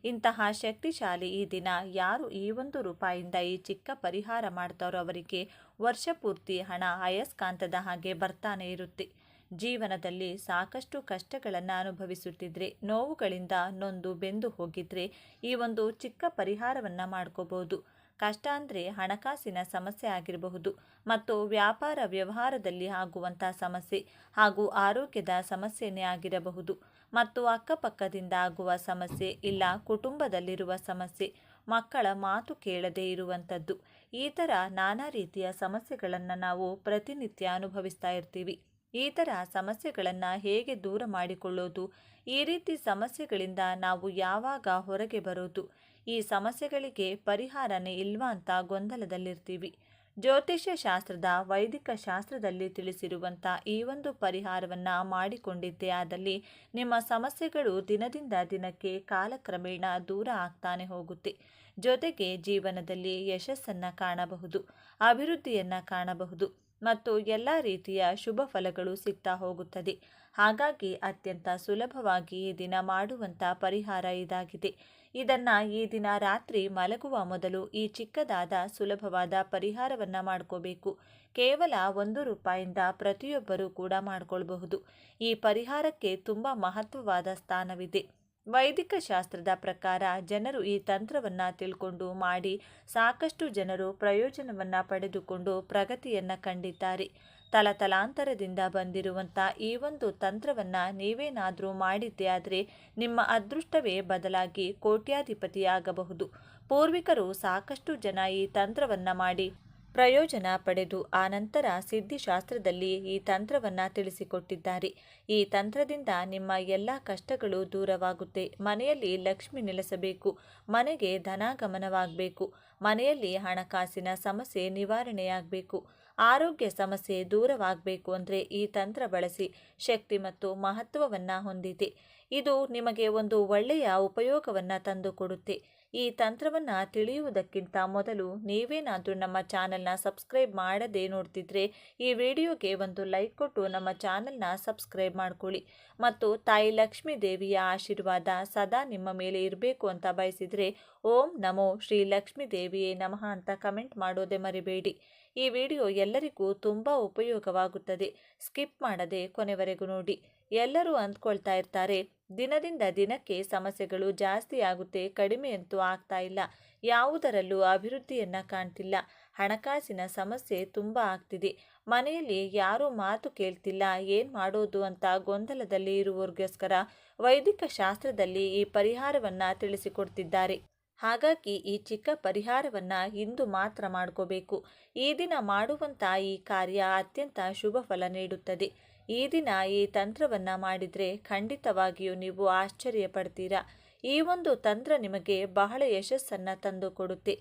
ಇಂತಹ ಶಕ್ತಿಶಾಲಿ ಈ ದಿನ ಯಾರು ಈ ₹1 ಈ ಚಿಕ್ಕ ಪರಿಹಾರ ಮಾಡ್ತಾರೋ ಅವರಿಗೆ ವರ್ಷ ಪೂರ್ತಿ ಹಣ ಅಯಸ್ಕಾಂತದ ಹಾಗೆ ಬರ್ತಾನೆ ಇರುತ್ತೆ. ಜೀವನದಲ್ಲಿ ಸಾಕಷ್ಟು ಕಷ್ಟಗಳನ್ನು ಅನುಭವಿಸುತ್ತಿದ್ರೆ, ನೋವುಗಳಿಂದ ನೊಂದು ಬೆಂದು ಹೋಗಿದ್ರೆ ಈ ಒಂದು ಚಿಕ್ಕ ಪರಿಹಾರವನ್ನು ಮಾಡ್ಕೋಬಹುದು. ಕಷ್ಟ ಅಂದರೆ ಹಣಕಾಸಿನ ಸಮಸ್ಯೆ ಆಗಿರಬಹುದು, ಮತ್ತು ವ್ಯಾಪಾರ ವ್ಯವಹಾರದಲ್ಲಿ ಆಗುವಂಥ ಸಮಸ್ಯೆ ಹಾಗೂ ಆರೋಗ್ಯದ ಸಮಸ್ಯೆನೇ ಆಗಿರಬಹುದು, ಮತ್ತು ಅಕ್ಕಪಕ್ಕದಿಂದ ಆಗುವ ಸಮಸ್ಯೆ, ಇಲ್ಲ ಕುಟುಂಬದಲ್ಲಿರುವ ಸಮಸ್ಯೆ, ಮಕ್ಕಳ ಮಾತು ಕೇಳದೇ ಇರುವಂಥದ್ದು. ಈ ಥರ ನಾನಾ ರೀತಿಯ ಸಮಸ್ಯೆಗಳನ್ನು ನಾವು ಪ್ರತಿನಿತ್ಯ ಅನುಭವಿಸ್ತಾ ಇರ್ತೀವಿ. ಈ ಥರ ಸಮಸ್ಯೆಗಳನ್ನು ಹೇಗೆ ದೂರ ಮಾಡಿಕೊಳ್ಳೋದು, ಈ ರೀತಿ ಸಮಸ್ಯೆಗಳಿಂದ ನಾವು ಯಾವಾಗ ಹೊರಗೆ ಬರೋದು, ಈ ಸಮಸ್ಯೆಗಳಿಗೆ ಪರಿಹಾರನೇ ಇಲ್ವಾ ಅಂತ ಗೊಂದಲದಲ್ಲಿರ್ತೀವಿ. ಜ್ಯೋತಿಷ್ಯ ಶಾಸ್ತ್ರದ ವೈದಿಕ ಶಾಸ್ತ್ರದಲ್ಲಿ ತಿಳಿಸಿರುವಂಥ ಈ ಒಂದು ಪರಿಹಾರವನ್ನು ಮಾಡಿಕೊಂಡಿದ್ದೇ ಆದಲ್ಲಿ ನಿಮ್ಮ ಸಮಸ್ಯೆಗಳು ದಿನದಿಂದ ದಿನಕ್ಕೆ ಕಾಲಕ್ರಮೇಣ ದೂರ ಆಗ್ತಾನೆ ಹೋಗುತ್ತೆ. ಜೊತೆಗೆ ಜೀವನದಲ್ಲಿ ಯಶಸ್ಸನ್ನು ಕಾಣಬಹುದು, ಅಭಿವೃದ್ಧಿಯನ್ನು ಕಾಣಬಹುದು, ಮತ್ತು ಎಲ್ಲ ರೀತಿಯ ಶುಭ ಫಲಗಳು ಸಿಗ್ತಾ ಹೋಗುತ್ತದೆ. ಹಾಗಾಗಿ ಅತ್ಯಂತ ಸುಲಭವಾಗಿ ಈ ದಿನ ಮಾಡುವಂಥ ಪರಿಹಾರ ಇದಾಗಿದೆ. ಇದನ್ನು ಈ ದಿನ ರಾತ್ರಿ ಮಲಗುವ ಮೊದಲು ಈ ಚಿಕ್ಕದಾದ ಸುಲಭವಾದ ಪರಿಹಾರವನ್ನು ಮಾಡ್ಕೋಬೇಕು. ಕೇವಲ ₹1 ಪ್ರತಿಯೊಬ್ಬರೂ ಕೂಡ ಮಾಡ್ಕೊಳ್ಬಹುದು. ಈ ಪರಿಹಾರಕ್ಕೆ ತುಂಬ ಮಹತ್ವವಾದ ಸ್ಥಾನವಿದೆ. ವೈದಿಕ ಶಾಸ್ತ್ರದ ಪ್ರಕಾರ ಜನರು ಈ ತಂತ್ರವನ್ನು ತಿಳ್ಕೊಂಡು ಮಾಡಿ ಸಾಕಷ್ಟು ಜನರು ಪ್ರಯೋಜನವನ್ನು ಪಡೆದುಕೊಂಡು ಪ್ರಗತಿಯನ್ನು ಕಂಡಿದ್ದಾರೆ. ತಲತಲಾಂತರದಿಂದ ಬಂದಿರುವಂಥ ಈ ಒಂದು ತಂತ್ರವನ್ನು ನೀವೇನಾದರೂ ಮಾಡಿದ್ದೇ ಆದರೆ ನಿಮ್ಮ ಅದೃಷ್ಟವೇ ಬದಲಾಗಿ ಕೋಟ್ಯಾಧಿಪತಿಯಾಗಬಹುದು. ಪೂರ್ವಿಕರು ಸಾಕಷ್ಟು ಜನ ಈ ತಂತ್ರವನ್ನು ಮಾಡಿ ಪ್ರಯೋಜನ ಪಡೆದು ಆನಂತರ ಸಿದ್ಧಿಶಾಸ್ತ್ರದಲ್ಲಿ ಈ ತಂತ್ರವನ್ನು ತಿಳಿಸಿಕೊಟ್ಟಿದ್ದಾರೆ. ಈ ತಂತ್ರದಿಂದ ನಿಮ್ಮ ಎಲ್ಲ ಕಷ್ಟಗಳು ದೂರವಾಗುತ್ತೆ. ಮನೆಯಲ್ಲಿ ಲಕ್ಷ್ಮಿ ನೆಲೆಸಬೇಕು, ಮನೆಗೆ ಧನಾಗಮನವಾಗಬೇಕು, ಮನೆಯಲ್ಲಿ ಹಣಕಾಸಿನ ಸಮಸ್ಯೆ ನಿವಾರಣೆಯಾಗಬೇಕು, ಆರೋಗ್ಯ ಸಮಸ್ಯೆ ದೂರವಾಗಬೇಕು ಅಂದರೆ ಈ ತಂತ್ರ ಬಳಸಿ ಶಕ್ತಿ ಮತ್ತು ಮಹತ್ವವನ್ನು ಹೊಂದಿದೆ. ಇದು ನಿಮಗೆ ಒಂದು ಒಳ್ಳೆಯ ಉಪಯೋಗವನ್ನು ತಂದುಕೊಡುತ್ತೆ. ಈ ತಂತ್ರವನ್ನು ತಿಳಿಯುವುದಕ್ಕಿಂತ ಮೊದಲು ನೀವೇನಾದರೂ ನಮ್ಮ ಚಾನಲ್ನ ಸಬ್ಸ್ಕ್ರೈಬ್ ಮಾಡದೇ ನೋಡ್ತಿದ್ರೆ ಈ ವಿಡಿಯೋಗೆ ಒಂದು ಲೈಕ್ ಕೊಟ್ಟು ನಮ್ಮ ಚಾನಲ್ನ ಸಬ್ಸ್ಕ್ರೈಬ್ ಮಾಡ್ಕೊಳ್ಳಿ. ಮತ್ತು ತಾಯಿ ಲಕ್ಷ್ಮೀ ದೇವಿಯ ಆಶೀರ್ವಾದ ಸದಾ ನಿಮ್ಮ ಮೇಲೆ ಇರಬೇಕು ಅಂತ ಬಯಸಿದರೆ ಓಂ ನಮೋ ಶ್ರೀ ಲಕ್ಷ್ಮೀ ದೇವಿಯೇ ನಮಃ ಅಂತ ಕಮೆಂಟ್ ಮಾಡೋದೇ ಮರಿಬೇಡಿ. ಈ ವಿಡಿಯೋ ಎಲ್ಲರಿಗೂ ತುಂಬ ಉಪಯೋಗವಾಗುತ್ತದೆ. ಸ್ಕಿಪ್ ಮಾಡದೆ ಕೊನೆವರೆಗೂ ನೋಡಿ. ಎಲ್ಲರೂ ಅಂದ್ಕೊಳ್ತಾ ಇರ್ತಾರೆ, ದಿನದಿಂದ ದಿನಕ್ಕೆ ಸಮಸ್ಯೆಗಳು ಜಾಸ್ತಿ ಆಗುತ್ತೆ, ಕಡಿಮೆಯಂತೂ ಆಗ್ತಾ ಇಲ್ಲ, ಯಾವುದರಲ್ಲೂ ಅಭಿವೃದ್ಧಿಯನ್ನು ಕಾಣ್ತಿಲ್ಲ, ಹಣಕಾಸಿನ ಸಮಸ್ಯೆ ತುಂಬ ಆಗ್ತಿದೆ, ಮನೆಯಲ್ಲಿ ಯಾರೂ ಮಾತು ಕೇಳ್ತಿಲ್ಲ, ಏನು ಮಾಡೋದು ಅಂತ ಗೊಂದಲದಲ್ಲಿ ಇರುವವರಿಗೋಸ್ಕರ ವೈದಿಕ ಶಾಸ್ತ್ರದಲ್ಲಿ ಈ ಪರಿಹಾರವನ್ನು ತಿಳಿಸಿಕೊಡ್ತಿದ್ದಾರೆ. ಹಾಗಾಗಿ ಈ ಚಿಕ್ಕ ಪರಿಹಾರವನ್ನು ಇಂದು ಮಾತ್ರ ಮಾಡ್ಕೋಬೇಕು. ಈ ದಿನ ಮಾಡುವಂಥ ಈ ಕಾರ್ಯ ಅತ್ಯಂತ ಶುಭ ಫಲ ನೀಡುತ್ತದೆ. ಈ ದಿನ ಈ ತಂತ್ರವನ್ನು ಮಾಡಿದರೆ ಖಂಡಿತವಾಗಿಯೂ ನೀವು ಆಶ್ಚರ್ಯ ಪಡ್ತೀರಾ. ಈ ಒಂದು ತಂತ್ರ ನಿಮಗೆ ಬಹಳ ಯಶಸ್ಸನ್ನು ತಂದು ಕೊಡುತ್ತೆ.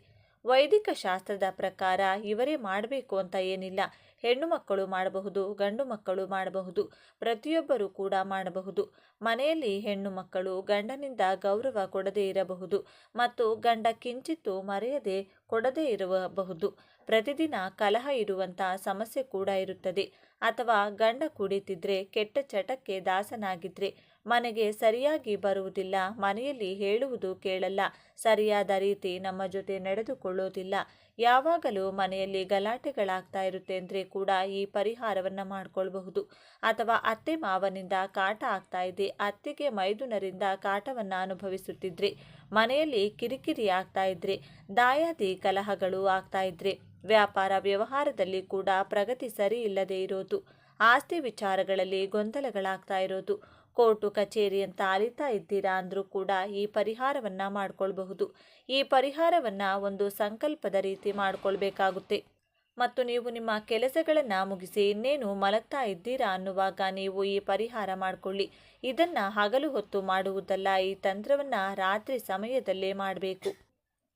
ವೈದಿಕ ಶಾಸ್ತ್ರದ ಪ್ರಕಾರ ಇವರೇ ಮಾಡಬೇಕು ಅಂತ ಏನಿಲ್ಲ. ಹೆಣ್ಣು ಮಕ್ಕಳು ಮಾಡಬಹುದು, ಗಂಡು ಮಕ್ಕಳು ಮಾಡಬಹುದು, ಪ್ರತಿಯೊಬ್ಬರೂ ಕೂಡ ಮಾಡಬಹುದು. ಮನೆಯಲ್ಲಿ ಹೆಣ್ಣು ಮಕ್ಕಳು ಗಂಡನಿಂದ ಗೌರವ ಕೊಡದೇ ಇರಬಹುದು, ಮತ್ತು ಗಂಡ ಕಿಂಚಿತ್ತು ಮರೆಯದೆ ಕೊಡದೇ ಇರಬಹುದು. ಪ್ರತಿದಿನ ಕಲಹ ಇರುವಂಥ ಸಮಸ್ಯೆ ಕೂಡ ಇರುತ್ತದೆ. ಅಥವಾ ಗಂಡ ಕುಡಿತಿದ್ರೆ, ಕೆಟ್ಟ ಚಟಕ್ಕೆ ದಾಸನಾಗಿದ್ರೆ, ಮನೆಗೆ ಸರಿಯಾಗಿ ಬರುವುದಿಲ್ಲ, ಮನೆಯಲ್ಲಿ ಹೇಳುವುದು ಕೇಳಲ್ಲ, ಸರಿಯಾದ ರೀತಿ ನಮ್ಮ ಜೊತೆ ನಡೆದುಕೊಳ್ಳೋದಿಲ್ಲ, ಯಾವಾಗಲೂ ಮನೆಯಲ್ಲಿ ಗಲಾಟೆಗಳಾಗ್ತಾ ಇರುತ್ತೆ ಅಂದರೆ ಕೂಡ ಈ ಪರಿಹಾರವನ್ನು ಮಾಡ್ಕೊಳ್ಬಹುದು. ಅಥವಾ ಅತ್ತೆ ಮಾವನಿಂದ ಕಾಟ ಆಗ್ತಾ ಇದೆ, ಅತ್ತೆಗೆ ಮೈದುನರಿಂದ ಕಾಟವನ್ನು ಅನುಭವಿಸುತ್ತಿದ್ರೆ, ಮನೆಯಲ್ಲಿ ಕಿರಿಕಿರಿ ಆಗ್ತಾ ಇದ್ರೆ, ದಾಯಾದಿ ಕಲಹಗಳು ಆಗ್ತಾ ಇದ್ರೆ, ವ್ಯಾಪಾರ ವ್ಯವಹಾರದಲ್ಲಿ ಕೂಡ ಪ್ರಗತಿ ಸರಿ ಇಲ್ಲದೆ ಇರೋದು, ಆಸ್ತಿ ವಿಚಾರಗಳಲ್ಲಿ ಗೊಂದಲಗಳಾಗ್ತಾ ಇರೋದು, ಕೋರ್ಟು ಕಚೇರಿ ಅಂತ ಅಲಿತಾ ಇದ್ದೀರಾ ಅಂದರೂ ಕೂಡ ಈ ಪರಿಹಾರವನ್ನು ಮಾಡ್ಕೊಳ್ಬಹುದು. ಈ ಪರಿಹಾರವನ್ನು ಒಂದು ಸಂಕಲ್ಪದ ರೀತಿ ಮಾಡ್ಕೊಳ್ಬೇಕಾಗುತ್ತೆ. ಮತ್ತು ನೀವು ನಿಮ್ಮ ಕೆಲಸಗಳನ್ನು ಮುಗಿಸಿ ಇನ್ನೇನು ಮಲಗ್ತಾ ಇದ್ದೀರಾ ಅನ್ನುವಾಗ ನೀವು ಈ ಪರಿಹಾರ ಮಾಡಿಕೊಳ್ಳಿ. ಇದನ್ನು ಹಗಲು ಹೊತ್ತು ಮಾಡುವುದಲ್ಲ, ಈ ತಂತ್ರವನ್ನು ರಾತ್ರಿ ಸಮಯದಲ್ಲೇ ಮಾಡಬೇಕು.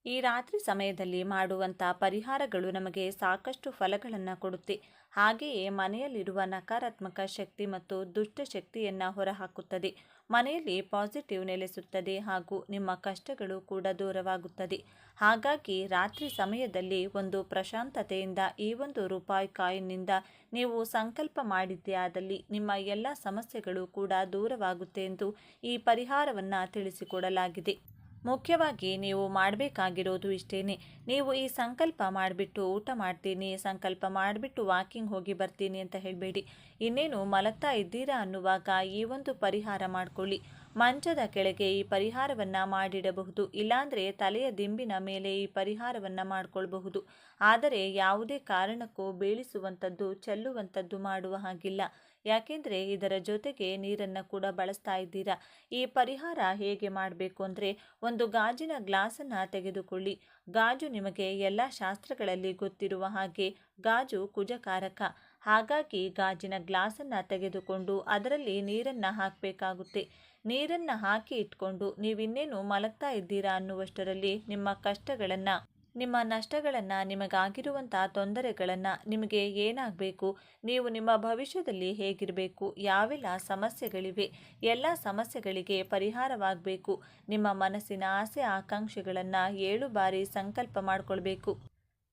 ಈ ರಾತ್ರಿ ಸಮಯದಲ್ಲಿ ಮಾಡುವಂಥ ಪರಿಹಾರಗಳು ನಮಗೆ ಸಾಕಷ್ಟು ಫಲಗಳನ್ನು ಕೊಡುತ್ತೆ. ಹಾಗೆಯೇ ಮನೆಯಲ್ಲಿರುವ ನಕಾರಾತ್ಮಕ ಶಕ್ತಿ ಮತ್ತು ದುಷ್ಟ ಶಕ್ತಿಯನ್ನು ಹೊರಹಾಕುತ್ತದೆ. ಮನೆಯಲ್ಲಿ ಪಾಸಿಟಿವ್ ನೆಲೆಸುತ್ತದೆ ಹಾಗೂ ನಿಮ್ಮ ಕಷ್ಟಗಳು ಕೂಡ ದೂರವಾಗುತ್ತದೆ. ಹಾಗಾಗಿ ರಾತ್ರಿ ಸಮಯದಲ್ಲಿ ಒಂದು ಪ್ರಶಾಂತತೆಯಿಂದ ಈ ₹1 ಕಾಯಿನ್ನಿಂದ ನೀವು ಸಂಕಲ್ಪ ಮಾಡಿದ್ದೇ ಆದಲ್ಲಿ ನಿಮ್ಮ ಎಲ್ಲ ಸಮಸ್ಯೆಗಳು ಕೂಡ ದೂರವಾಗುತ್ತೆ ಎಂದು ಈ ಪರಿಹಾರವನ್ನು ತಿಳಿಸಿಕೊಡಲಾಗಿದೆ. ಮುಖ್ಯವಾಗಿ ನೀವು ಮಾಡಬೇಕಾಗಿರೋದು ಇಷ್ಟೇನೆ. ನೀವು ಈ ಸಂಕಲ್ಪ ಮಾಡಿಬಿಟ್ಟು ಊಟ ಮಾಡ್ತೀನಿ, ಸಂಕಲ್ಪ ಮಾಡಿಬಿಟ್ಟು ವಾಕಿಂಗ್ ಹೋಗಿ ಬರ್ತೀನಿ ಅಂತ ಹೇಳಬೇಡಿ. ಇನ್ನೇನು ಮಲಗ್ತಾ ಇದ್ದೀರಾ ಅನ್ನುವಾಗ ಈ ಒಂದು ಪರಿಹಾರ ಮಾಡಿಕೊಳ್ಳಿ. ಮಂಚದ ಕೆಳಗೆ ಈ ಪರಿಹಾರವನ್ನು ಮಾಡಿಡಬಹುದು, ಇಲ್ಲಾಂದರೆ ತಲೆಯ ದಿಂಬಿನ ಮೇಲೆ ಈ ಪರಿಹಾರವನ್ನು ಮಾಡಿಕೊಳ್ಬಹುದು. ಆದರೆ ಯಾವುದೇ ಕಾರಣಕ್ಕೂ ಬೀಳಿಸುವಂಥದ್ದು, ಚೆಲ್ಲುವಂಥದ್ದು ಮಾಡುವ ಹಾಗಿಲ್ಲ. ಯಾಕೆಂದರೆ ಇದರ ಜೊತೆಗೆ ನೀರನ್ನು ಕೂಡ ಬಳಸ್ತಾ ಇದ್ದೀರಾ. ಈ ಪರಿಹಾರ ಹೇಗೆ ಮಾಡಬೇಕು ಅಂದರೆ, ಒಂದು ಗಾಜಿನ ಗ್ಲಾಸನ್ನು ತೆಗೆದುಕೊಳ್ಳಿ. ಗಾಜು ನಿಮಗೆ ಎಲ್ಲ ಶಾಸ್ತ್ರಗಳಲ್ಲಿ ಗೊತ್ತಿರುವ ಹಾಗೆ ಗಾಜು ಕುಜಕಾರಕ. ಹಾಗಾಗಿ ಗಾಜಿನ ಗ್ಲಾಸನ್ನು ತೆಗೆದುಕೊಂಡು ಅದರಲ್ಲಿ ನೀರನ್ನು ಹಾಕಬೇಕಾಗುತ್ತೆ. ನೀರನ್ನು ಹಾಕಿ ಇಟ್ಕೊಂಡು ನೀವಿನ್ನೇನು ಮಲಗ್ತಾ ಇದ್ದೀರಾ ಅನ್ನುವಷ್ಟರಲ್ಲಿ ನಿಮ್ಮ ಕಷ್ಟಗಳನ್ನು, ನಿಮ್ಮ ನಷ್ಟಗಳನ್ನು, ನಿಮಗಾಗಿರುವಂಥ ತೊಂದರೆಗಳನ್ನು, ನಿಮಗೆ ಏನಾಗಬೇಕು, ನೀವು ನಿಮ್ಮ ಭವಿಷ್ಯದಲ್ಲಿ ಹೇಗಿರಬೇಕು, ಯಾವೆಲ್ಲ ಸಮಸ್ಯೆಗಳಿವೆ, ಎಲ್ಲ ಸಮಸ್ಯೆಗಳಿಗೆ ಪರಿಹಾರವಾಗಬೇಕು. ನಿಮ್ಮ ಮನಸ್ಸಿನ ಆಸೆ ಆಕಾಂಕ್ಷೆಗಳನ್ನು 7 ಬಾರಿ ಸಂಕಲ್ಪ ಮಾಡಿಕೊಳ್ಬೇಕು.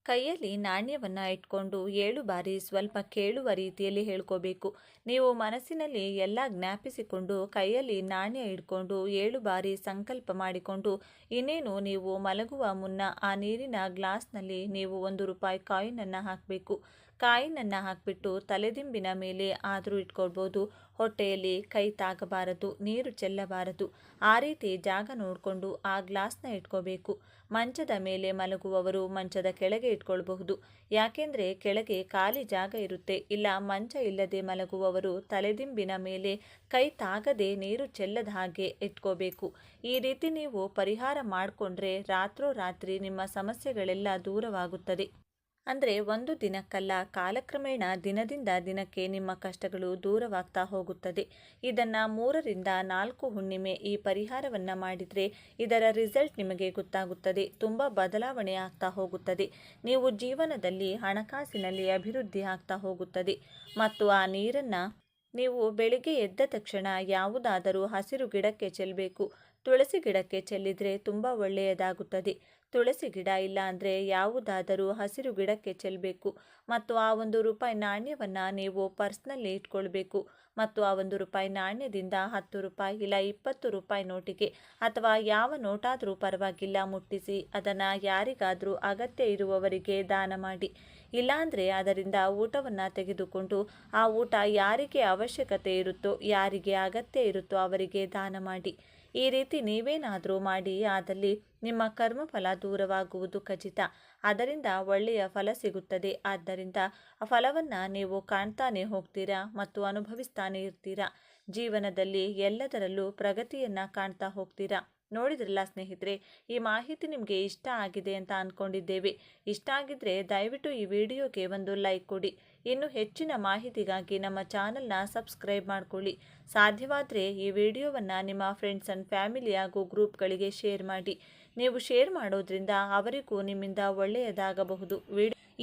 ಕೈಯಲ್ಲಿ ನಾಣ್ಯವನ್ನು ಇಟ್ಕೊಂಡು 7 ಬಾರಿ ಸ್ವಲ್ಪ ಕೇಳುವ ರೀತಿಯಲ್ಲಿ ಹೇಳ್ಕೋಬೇಕು. ನೀವು ಮನಸ್ಸಿನಲ್ಲಿ ಎಲ್ಲ ಜ್ಞಾಪಿಸಿಕೊಂಡು ಕೈಯಲ್ಲಿ ನಾಣ್ಯ ಇಟ್ಕೊಂಡು 7 ಬಾರಿ ಸಂಕಲ್ಪ ಮಾಡಿಕೊಂಡು ಇನ್ನೇನು ನೀವು ಮಲಗುವ ಮುನ್ನ ಆ ನೀರಿನ ಗ್ಲಾಸ್ನಲ್ಲಿ ನೀವು ₹1 ಕಾಯಿನನ್ನು ಹಾಕಬೇಕು. ಕಾಯಿನನ್ನು ಹಾಕಿಬಿಟ್ಟು ತಲೆದಿಂಬಿನ ಮೇಲೆ ಆದರೂ ಇಟ್ಕೊಳ್ಬೋದು. ಹೊಟ್ಟೆಯಲ್ಲಿ ಕೈ ತಾಗಬಾರದು, ನೀರು ಚೆಲ್ಲಬಾರದು. ಆ ರೀತಿ ಜಾಗ ನೋಡಿಕೊಂಡು ಆ ಗ್ಲಾಸ್ನ ಇಟ್ಕೋಬೇಕು. ಮಂಚದ ಮೇಲೆ ಮಲಗುವವರು ಮಂಚದ ಕೆಳಗೆ ಇಟ್ಕೊಳ್ಬಹುದು. ಯಾಕೆಂದರೆ ಕೆಳಗೆ ಖಾಲಿ ಜಾಗ ಇರುತ್ತೆ. ಇಲ್ಲ ಮಂಚ ಇಲ್ಲದೆ ಮಲಗುವವರು ತಲೆದಿಂಬಿನ ಮೇಲೆ ಕೈ ತಾಗದೆ ನೀರು ಚೆಲ್ಲದ ಹಾಗೆ ಇಟ್ಕೋಬೇಕು. ಈ ರೀತಿ ನೀವು ಪರಿಹಾರ ಮಾಡಿಕೊಂಡ್ರೆ ರಾತ್ರೋರಾತ್ರಿ ನಿಮ್ಮ ಸಮಸ್ಯೆಗಳೆಲ್ಲ ದೂರವಾಗುತ್ತದೆ. ಅಂದರೆ ಒಂದು ದಿನಕ್ಕಲ್ಲ, ಕಾಲಕ್ರಮೇಣ ದಿನದಿಂದ ದಿನಕ್ಕೆ ನಿಮ್ಮ ಕಷ್ಟಗಳು ದೂರವಾಗ್ತಾ ಹೋಗುತ್ತದೆ. ಇದನ್ನು 3ರಿಂದ 4 ಹುಣ್ಣಿಮೆ ಈ ಪರಿಹಾರವನ್ನು ಮಾಡಿದರೆ ಇದರ ರಿಸಲ್ಟ್ ನಿಮಗೆ ಗೊತ್ತಾಗುತ್ತದೆ. ತುಂಬ ಬದಲಾವಣೆ ಆಗ್ತಾ ಹೋಗುತ್ತದೆ. ನೀವು ಜೀವನದಲ್ಲಿ ಹಣಕಾಸಿನಲ್ಲಿ ಅಭಿವೃದ್ಧಿ ಆಗ್ತಾ ಹೋಗುತ್ತದೆ. ಮತ್ತು ಆ ನೀರನ್ನು ನೀವು ಬೆಳಿಗ್ಗೆ ಎದ್ದ ತಕ್ಷಣ ಯಾವುದಾದರೂ ಹಸಿರು ಗಿಡಕ್ಕೆ ಚೆಲ್ಲಬೇಕು. ತುಳಸಿ ಗಿಡಕ್ಕೆ ಚೆಲ್ಲಿದರೆ ತುಂಬ ಒಳ್ಳೆಯದಾಗುತ್ತದೆ. ತುಳಸಿ ಗಿಡ ಇಲ್ಲ ಅಂದರೆ ಯಾವುದಾದರೂ ಹಸಿರು ಗಿಡಕ್ಕೆ ಚೆಲ್ಲಬೇಕು. ಮತ್ತು ಆ ₹1 ನಾಣ್ಯವನ್ನು ನೀವು ಪರ್ಸ್ನಲ್ಲಿ ಇಟ್ಕೊಳ್ಬೇಕು. ಮತ್ತು ಆ ₹1 ನಾಣ್ಯದಿಂದ ₹10 ಇಲ್ಲ ₹20 ನೋಟಿಗೆ ಅಥವಾ ಯಾವ ನೋಟಾದರೂ ಪರವಾಗಿಲ್ಲ ಮುಟ್ಟಿಸಿ ಅದನ್ನು ಯಾರಿಗಾದರೂ ಅಗತ್ಯ ಇರುವವರಿಗೆ ದಾನ ಮಾಡಿ. ಇಲ್ಲಾಂದರೆ ಅದರಿಂದ ಊಟವನ್ನು ತೆಗೆದುಕೊಂಡು ಆ ಊಟ ಯಾರಿಗೆ ಅವಶ್ಯಕತೆ ಇರುತ್ತೋ, ಯಾರಿಗೆ ಅಗತ್ಯ ಇರುತ್ತೋ ಅವರಿಗೆ ದಾನ ಮಾಡಿ. ಈ ರೀತಿ ನೀವೇನಾದರೂ ಮಾಡಿ ಆದಲ್ಲಿ ನಿಮ್ಮ ಕರ್ಮಫಲ ದೂರವಾಗುವುದು ಖಚಿತ. ಅದರಿಂದ ಒಳ್ಳೆಯ ಫಲ ಸಿಗುತ್ತದೆ. ಆದ್ದರಿಂದ ಆ ಫಲವನ್ನು ನೀವು ಕಾಣ್ತಾನೆ ಹೋಗ್ತೀರಾ ಮತ್ತು ಅನುಭವಿಸ್ತಾನೆ ಇರ್ತೀರಾ. ಜೀವನದಲ್ಲಿ ಎಲ್ಲದರಲ್ಲೂ ಪ್ರಗತಿಯನ್ನು ಕಾಣ್ತಾ ಹೋಗ್ತೀರಾ. ನೋಡಿದ್ರಲ್ಲ ಸ್ನೇಹಿತರೆ, ಈ ಮಾಹಿತಿ ನಿಮಗೆ ಇಷ್ಟ ಆಗಿದೆ ಅಂತ ಅಂದ್ಕೊಂಡಿದ್ದೇವೆ. ಇಷ್ಟ ಆಗಿದ್ದರೆ ದಯವಿಟ್ಟು ಈ ವಿಡಿಯೋಗೆ ಒಂದು ಲೈಕ್ ಕೊಡಿ. ಇನ್ನು ಹೆಚ್ಚಿನ ಮಾಹಿತಿಗಾಗಿ ನಮ್ಮ ಚಾನಲ್ನ ಸಬ್ಸ್ಕ್ರೈಬ್ ಮಾಡಿಕೊಳ್ಳಿ. ಸಾಧ್ಯವಾದರೆ ಈ ವಿಡಿಯೋವನ್ನು ನಿಮ್ಮ ಫ್ರೆಂಡ್ಸ್ ಆ್ಯಂಡ್ ಫ್ಯಾಮಿಲಿ ಹಾಗೂ ಗ್ರೂಪ್ಗಳಿಗೆ ಶೇರ್ ಮಾಡಿ. ನೀವು ಶೇರ್ ಮಾಡೋದ್ರಿಂದ ಅವರಿಗೂ ನಿಮ್ಮಿಂದ ಒಳ್ಳೆಯದಾಗಬಹುದು.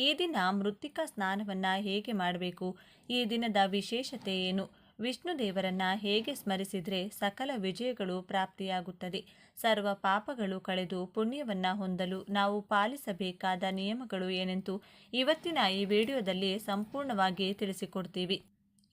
ಈ ದಿನ ಮೃತ್ತಿಕಾ ಸ್ನಾನವನ್ನು ಹೇಗೆ ಮಾಡಬೇಕು, ಈ ದಿನದ ವಿಶೇಷತೆ ಏನು, ವಿಷ್ಣು ದೇವರನ್ನ ಹೇಗೆ ಸ್ಮರಿಸಿದರೆ ಸಕಲ ವಿಜಯಗಳು ಪ್ರಾಪ್ತಿಯಾಗುತ್ತದೆ, ಸರ್ವ ಪಾಪಗಳು ಕಳೆದು ಪುಣ್ಯವನ್ನು ಹೊಂದಲು ನಾವು ಪಾಲಿಸಬೇಕಾದ ನಿಯಮಗಳು ಏನೆಂದು ಇವತ್ತಿನ ಈ ವಿಡಿಯೋದಲ್ಲಿ ಸಂಪೂರ್ಣವಾಗಿ ತಿಳಿಸಿಕೊಡ್ತೀವಿ.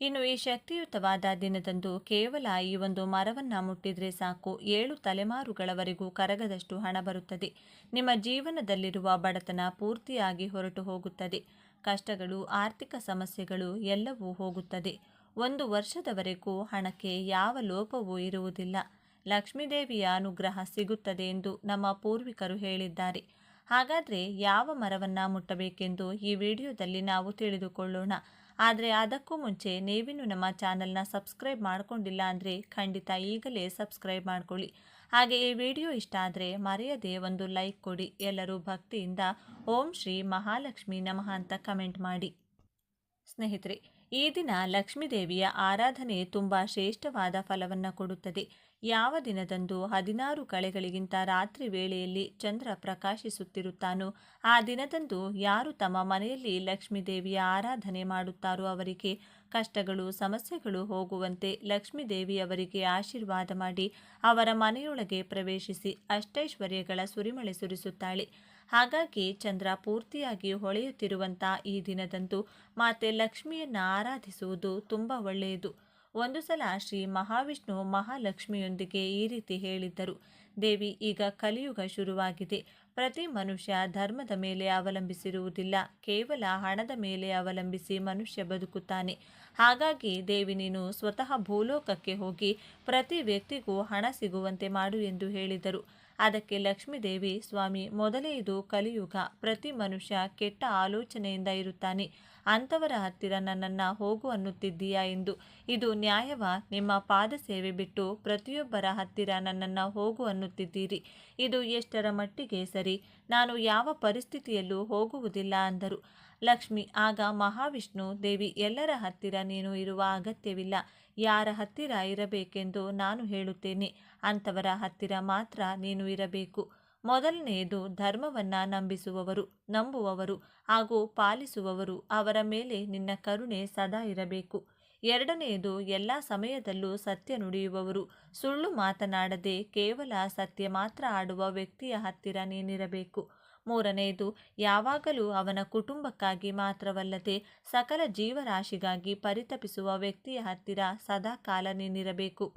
ಇನ್ನು ಈ ಶಕ್ತಿಯುತವಾದ ದಿನದಂದು ಕೇವಲ ಈ ಒಂದು ಮರವನ್ನು ಮುಟ್ಟಿದರೆ ಸಾಕು, 7 ತಲೆಮಾರುಗಳವರೆಗೂ ಕರಗದಷ್ಟು ಹಣ ಬರುತ್ತದೆ. ನಿಮ್ಮ ಜೀವನದಲ್ಲಿರುವ ಬಡತನ ಪೂರ್ತಿಯಾಗಿ ಹೊರಟು ಹೋಗುತ್ತದೆ. ಕಷ್ಟಗಳು, ಆರ್ಥಿಕ ಸಮಸ್ಯೆಗಳು ಎಲ್ಲವೂ ಹೋಗುತ್ತದೆ. 1 ವರ್ಷದವರೆಗೂ ಹಣಕ್ಕೆ ಯಾವ ಲೋಪವೂ ಇರುವುದಿಲ್ಲ. ಲಕ್ಷ್ಮೀದೇವಿಯ ಅನುಗ್ರಹ ಸಿಗುತ್ತದೆ ಎಂದು ನಮ್ಮ ಪೂರ್ವಿಕರು ಹೇಳಿದ್ದಾರೆ. ಹಾಗಾದರೆ ಯಾವ ಮರವನ್ನು ಮುಟ್ಟಬೇಕೆಂದು ಈ ವಿಡಿಯೋದಲ್ಲಿ ನಾವು ತಿಳಿದುಕೊಳ್ಳೋಣ. ಆದರೆ ಅದಕ್ಕೂ ಮುಂಚೆ ನೀವಿನ್ನೂ ನಮ್ಮ ಚಾನಲ್ನ ಸಬ್ಸ್ಕ್ರೈಬ್ ಮಾಡಿಕೊಂಡಿಲ್ಲ ಅಂದರೆ ಖಂಡಿತ ಈಗಲೇ ಸಬ್ಸ್ಕ್ರೈಬ್ ಮಾಡಿಕೊಳ್ಳಿ. ಹಾಗೆ ಈ ವಿಡಿಯೋ ಇಷ್ಟ ಆದರೆ ಮರೆಯದೆ ಒಂದು ಲೈಕ್ ಕೊಡಿ. ಎಲ್ಲರೂ ಭಕ್ತಿಯಿಂದ ಓಂ ಶ್ರೀ ಮಹಾಲಕ್ಷ್ಮಿ ನಮಃ ಅಂತ ಕಮೆಂಟ್ ಮಾಡಿ. ಸ್ನೇಹಿತರೆ, ಈ ದಿನ ಲಕ್ಷ್ಮೀದೇವಿಯ ಆರಾಧನೆ ತುಂಬ ಶ್ರೇಷ್ಠವಾದ ಫಲವನ್ನು ಕೊಡುತ್ತದೆ. ಯಾವ ದಿನದಂದು 16 ಕಳೆಗಳಿಗಿಂತ ರಾತ್ರಿ ವೇಳೆಯಲ್ಲಿ ಚಂದ್ರ ಪ್ರಕಾಶಿಸುತ್ತಿರುತ್ತಾನೋ ಆ ದಿನದಂದು ಯಾರು ತಮ್ಮ ಮನೆಯಲ್ಲಿ ಲಕ್ಷ್ಮೀದೇವಿಯ ಆರಾಧನೆ ಮಾಡುತ್ತಾರೋ ಅವರಿಗೆ ಕಷ್ಟಗಳು, ಸಮಸ್ಯೆಗಳು ಹೋಗುವಂತೆ ಲಕ್ಷ್ಮೀದೇವಿಯವರಿಗೆ ಆಶೀರ್ವಾದ ಮಾಡಿ ಅವರ ಮನೆಯೊಳಗೆ ಪ್ರವೇಶಿಸಿ ಅಷ್ಟೈಶ್ವರ್ಯಗಳ ಸುರಿಮಳೆ ಸುರಿಸುತ್ತಾಳೆ. ಹಾಗಾಗಿ ಚಂದ್ರ ಪೂರ್ತಿಯಾಗಿ ಹೊಳೆಯುತ್ತಿರುವಂಥ ಈ ದಿನದಂದು ಮಾತೆ ಲಕ್ಷ್ಮಿಯನ್ನು ಆರಾಧಿಸುವುದು ತುಂಬ ಒಳ್ಳೆಯದು. ಒಂದು ಸಲ ಶ್ರೀ ಮಹಾವಿಷ್ಣು ಮಹಾಲಕ್ಷ್ಮಿಯೊಂದಿಗೆ ಈ ರೀತಿ ಹೇಳಿದ್ದರು, ದೇವಿ, ಈಗ ಕಲಿಯುಗ ಶುರುವಾಗಿದೆ. ಪ್ರತಿ ಮನುಷ್ಯ ಧರ್ಮದ ಮೇಲೆ ಅವಲಂಬಿಸಿರುವುದಿಲ್ಲ, ಕೇವಲ ಹಣದ ಮೇಲೆ ಅವಲಂಬಿಸಿ ಮನುಷ್ಯ ಬದುಕುತ್ತಾನೆ. ಹಾಗಾಗಿ ದೇವಿ, ನೀನು ಸ್ವತಃ ಭೂಲೋಕಕ್ಕೆ ಹೋಗಿ ಪ್ರತಿ ವ್ಯಕ್ತಿಗೂ ಹಣ ಸಿಗುವಂತೆ ಮಾಡು ಎಂದು ಹೇಳಿದರು. ಅದಕ್ಕೆ ಲಕ್ಷ್ಮೀದೇವಿ, ಸ್ವಾಮಿ, ಮೊದಲೇ ಇದು ಕಲಿಯುಗ, ಪ್ರತಿ ಮನುಷ್ಯ ಕೆಟ್ಟ ಆಲೋಚನೆಯಿಂದ ಇರುತ್ತಾನೆ, ಅಂಥವರ ಹತ್ತಿರ ನನ್ನನ್ನು ಹೋಗು ಅನ್ನುತ್ತಿದ್ದೀಯಾ ಎಂದು. ಇದು ನ್ಯಾಯವಾ? ನಿಮ್ಮ ಪಾದ ಸೇವೆ ಬಿಟ್ಟು ಪ್ರತಿಯೊಬ್ಬರ ಹತ್ತಿರ ನನ್ನನ್ನು ಹೋಗು ಅನ್ನುತ್ತಿದ್ದೀರಿ. ಇದು ಎಷ್ಟರ ಮಟ್ಟಿಗೆ ಸರಿ? ನಾನು ಯಾವ ಪರಿಸ್ಥಿತಿಯಲ್ಲೂ ಹೋಗುವುದಿಲ್ಲ ಅಂದರು. ಲಕ್ಷ್ಮಿ ಆಗ ಮಹಾವಿಷ್ಣು, ದೇವಿ, ಎಲ್ಲರ ಹತ್ತಿರ ನೀನು ಇರುವ ಅಗತ್ಯವಿಲ್ಲ. ಯಾರ ಹತ್ತಿರ ಇರಬೇಕೆಂದು ನಾನು ಹೇಳುತ್ತೇನೆ, ಅಂಥವರ ಹತ್ತಿರ ಮಾತ್ರ ನೀನು ಇರಬೇಕು. ಮೊದಲನೆಯದು ಧರ್ಮವನ್ನು ನಂಬುವವರು ಹಾಗೂ ಪಾಲಿಸುವವರು, ಅವರ ಮೇಲೆ ನಿನ್ನ ಕರುಣೆ ಸದಾ ಇರಬೇಕು. ಎರಡನೆಯದು ಎಲ್ಲ ಸಮಯದಲ್ಲೂ ಸತ್ಯ ನುಡಿಯುವವರು, ಸುಳ್ಳು ಮಾತನಾಡದೆ ಕೇವಲ ಸತ್ಯ ಮಾತ್ರ ಆಡುವ ವ್ಯಕ್ತಿಯ ಹತ್ತಿರ ನೀನಿರಬೇಕು. ಮೂರನೆಯದು ಯಾವಾಗಲೂ ಅವನ ಕುಟುಂಬಕ್ಕಾಗಿ ಮಾತ್ರವಲ್ಲದೆ ಸಕಲ ಜೀವರಾಶಿಗಾಗಿ ಪರಿತಪಿಸುವ ವ್ಯಕ್ತಿಯ ಹತ್ತಿರ ಸದಾ ಕಾಲ ನೀನಿರಬೇಕು.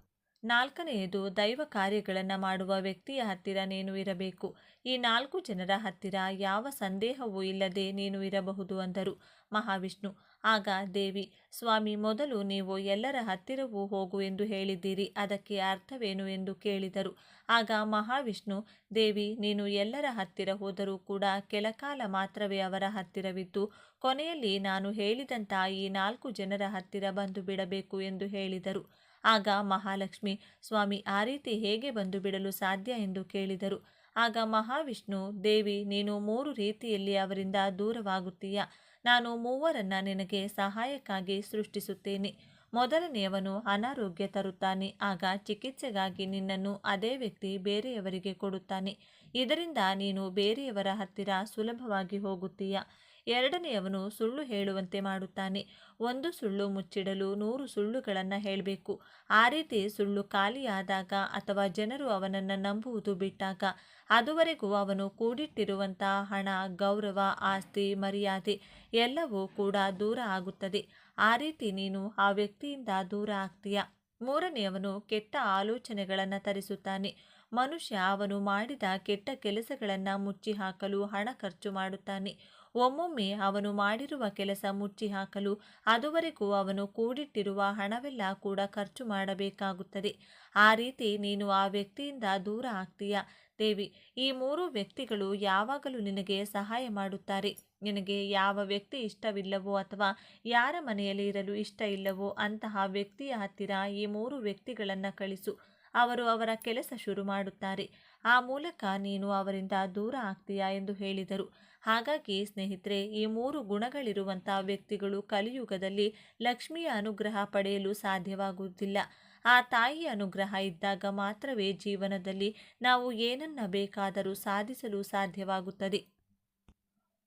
ನಾಲ್ಕನೆಯದು ದೈವ ಕಾರ್ಯಗಳನ್ನು ಮಾಡುವ ವ್ಯಕ್ತಿಯ ಹತ್ತಿರ ನೀನು ಇರಬೇಕು. ಈ 4 ಜನರ ಹತ್ತಿರ ಯಾವ ಸಂದೇಹವೂ ಇಲ್ಲದೆ ನೀನು ಇರಬಹುದು ಅಂದರು ಮಹಾವಿಷ್ಣು. ಆಗ ದೇವಿ, ಸ್ವಾಮಿ, ಮೊದಲು ನೀವು ಎಲ್ಲರ ಹತ್ತಿರವೂ ಹೋಗು ಎಂದು ಹೇಳಿದ್ದೀರಿ, ಅದಕ್ಕೆ ಅರ್ಥವೇನು ಎಂದು ಕೇಳಿದರು. ಆಗ ಮಹಾವಿಷ್ಣು, ದೇವಿ, ನೀನು ಎಲ್ಲರ ಹತ್ತಿರ ಹೋದರೂ ಕೂಡ ಕೆಲಕಾಲ ಮಾತ್ರವೇ ಅವರ ಹತ್ತಿರವಿದ್ದು ಕೊನೆಯಲ್ಲಿ ನಾನು ಹೇಳಿದಂಥ ಈ 4 ಜನರ ಹತ್ತಿರ ಬಂದು ಬಿಡಬೇಕು ಎಂದು ಹೇಳಿದರು. ಆಗ ಮಹಾಲಕ್ಷ್ಮಿ, ಸ್ವಾಮಿ, ಆ ರೀತಿ ಹೇಗೆ ಬಂದು ಬಿಡಲು ಸಾಧ್ಯ ಎಂದು ಕೇಳಿದರು. ಆಗ ಮಹಾವಿಷ್ಣು, ದೇವಿ, ನೀನು 3 ರೀತಿಯಲ್ಲಿ ಅವರಿಂದ ದೂರವಾಗುತ್ತೀಯ. ನಾನು 3ರನ್ನು ನಿನಗೆ ಸಹಾಯಕ್ಕಾಗಿ ಸೃಷ್ಟಿಸುತ್ತೇನೆ. ಮೊದಲನೆಯವನು ಅನಾರೋಗ್ಯ ತರುತ್ತಾನೆ, ಆಗ ಚಿಕಿತ್ಸೆಗಾಗಿ ನಿನ್ನನ್ನು ಅದೇ ವ್ಯಕ್ತಿ ಬೇರೆಯವರಿಗೆ ಕೊಡುತ್ತಾನೆ. ಇದರಿಂದ ನೀನು ಬೇರೆಯವರ ಹತ್ತಿರ ಸುಲಭವಾಗಿ ಹೋಗುತ್ತೀಯ. ಎರಡನೆಯವನು ಸುಳ್ಳು ಹೇಳುವಂತೆ ಮಾಡುತ್ತಾನೆ. 1 ಸುಳ್ಳು ಮುಚ್ಚಿಡಲು 100 ಸುಳ್ಳುಗಳನ್ನು ಹೇಳಬೇಕು. ಆ ರೀತಿ ಸುಳ್ಳು ಖಾಲಿಯಾದಾಗ ಅಥವಾ ಜನರು ಅವನನ್ನು ನಂಬುವುದು ಬಿಟ್ಟಾಗ ಅದುವರೆಗೂ ಅವನು ಕೂಡಿಟ್ಟಿರುವಂತಹ ಹಣ, ಗೌರವ, ಆಸ್ತಿ, ಮರ್ಯಾದೆ ಎಲ್ಲವೂ ಕೂಡ ದೂರ ಆಗುತ್ತದೆ. ಆ ರೀತಿ ನೀನು ಆ ವ್ಯಕ್ತಿಯಿಂದ ದೂರ ಆಗ್ತೀಯ. ಮೂರನೆಯವನು ಕೆಟ್ಟ ಆಲೋಚನೆಗಳನ್ನು ತರಿಸುತ್ತಾನೆ. ಮನುಷ್ಯ ಅವನು ಮಾಡಿದ ಕೆಟ್ಟ ಕೆಲಸಗಳನ್ನು ಮುಚ್ಚಿ ಹಾಕಲು ಹಣ ಖರ್ಚು ಮಾಡುತ್ತಾನೆ. ಒಮ್ಮೊಮ್ಮೆ ಅವನು ಮಾಡಿರುವ ಕೆಲಸ ಮುಚ್ಚಿ ಹಾಕಲು ಅದುವರೆಗೂ ಅವನು ಕೂಡಿಟ್ಟಿರುವ ಹಣವೆಲ್ಲ ಕೂಡ ಖರ್ಚು ಮಾಡಬೇಕಾಗುತ್ತದೆ. ಆ ರೀತಿ ನೀನು ಆ ವ್ಯಕ್ತಿಯಿಂದ ದೂರ ಆಗ್ತೀಯ. ದೇವಿ, ಈ 3 ವ್ಯಕ್ತಿಗಳು ಯಾವಾಗಲೂ ನಿನಗೆ ಸಹಾಯ ಮಾಡುತ್ತಾರೆ. ನಿನಗೆ ಯಾವ ವ್ಯಕ್ತಿ ಇಷ್ಟವಿಲ್ಲವೋ ಅಥವಾ ಯಾರ ಮನೆಯಲ್ಲಿ ಇರಲು ಇಷ್ಟ ಇಲ್ಲವೋ ಅಂತಹ ವ್ಯಕ್ತಿಯ ಹತ್ತಿರ ಈ 3 ವ್ಯಕ್ತಿಗಳನ್ನು ಕಳಿಸು. ಅವರು ಅವರ ಕೆಲಸ ಶುರು ಮಾಡುತ್ತಾರೆ. ಆ ಮೂಲಕ ನೀನು ಅವರಿಂದ ದೂರ ಆಗ್ತೀಯಾ ಎಂದು ಹೇಳಿದರು. ಹಾಗಾಗಿ ಸ್ನೇಹಿತರೆ, ಈ 3 ಗುಣಗಳಿರುವಂಥ ವ್ಯಕ್ತಿಗಳು ಕಲಿಯುಗದಲ್ಲಿ ಲಕ್ಷ್ಮಿಯ ಅನುಗ್ರಹ ಪಡೆಯಲು ಸಾಧ್ಯವಾಗುವುದಿಲ್ಲ. ಆ ತಾಯಿಯ ಅನುಗ್ರಹ ಇದ್ದಾಗ ಮಾತ್ರವೇ ಜೀವನದಲ್ಲಿ ನಾವು ಏನನ್ನ ಬೇಕಾದರೂ ಸಾಧಿಸಲು ಸಾಧ್ಯವಾಗುತ್ತದೆ.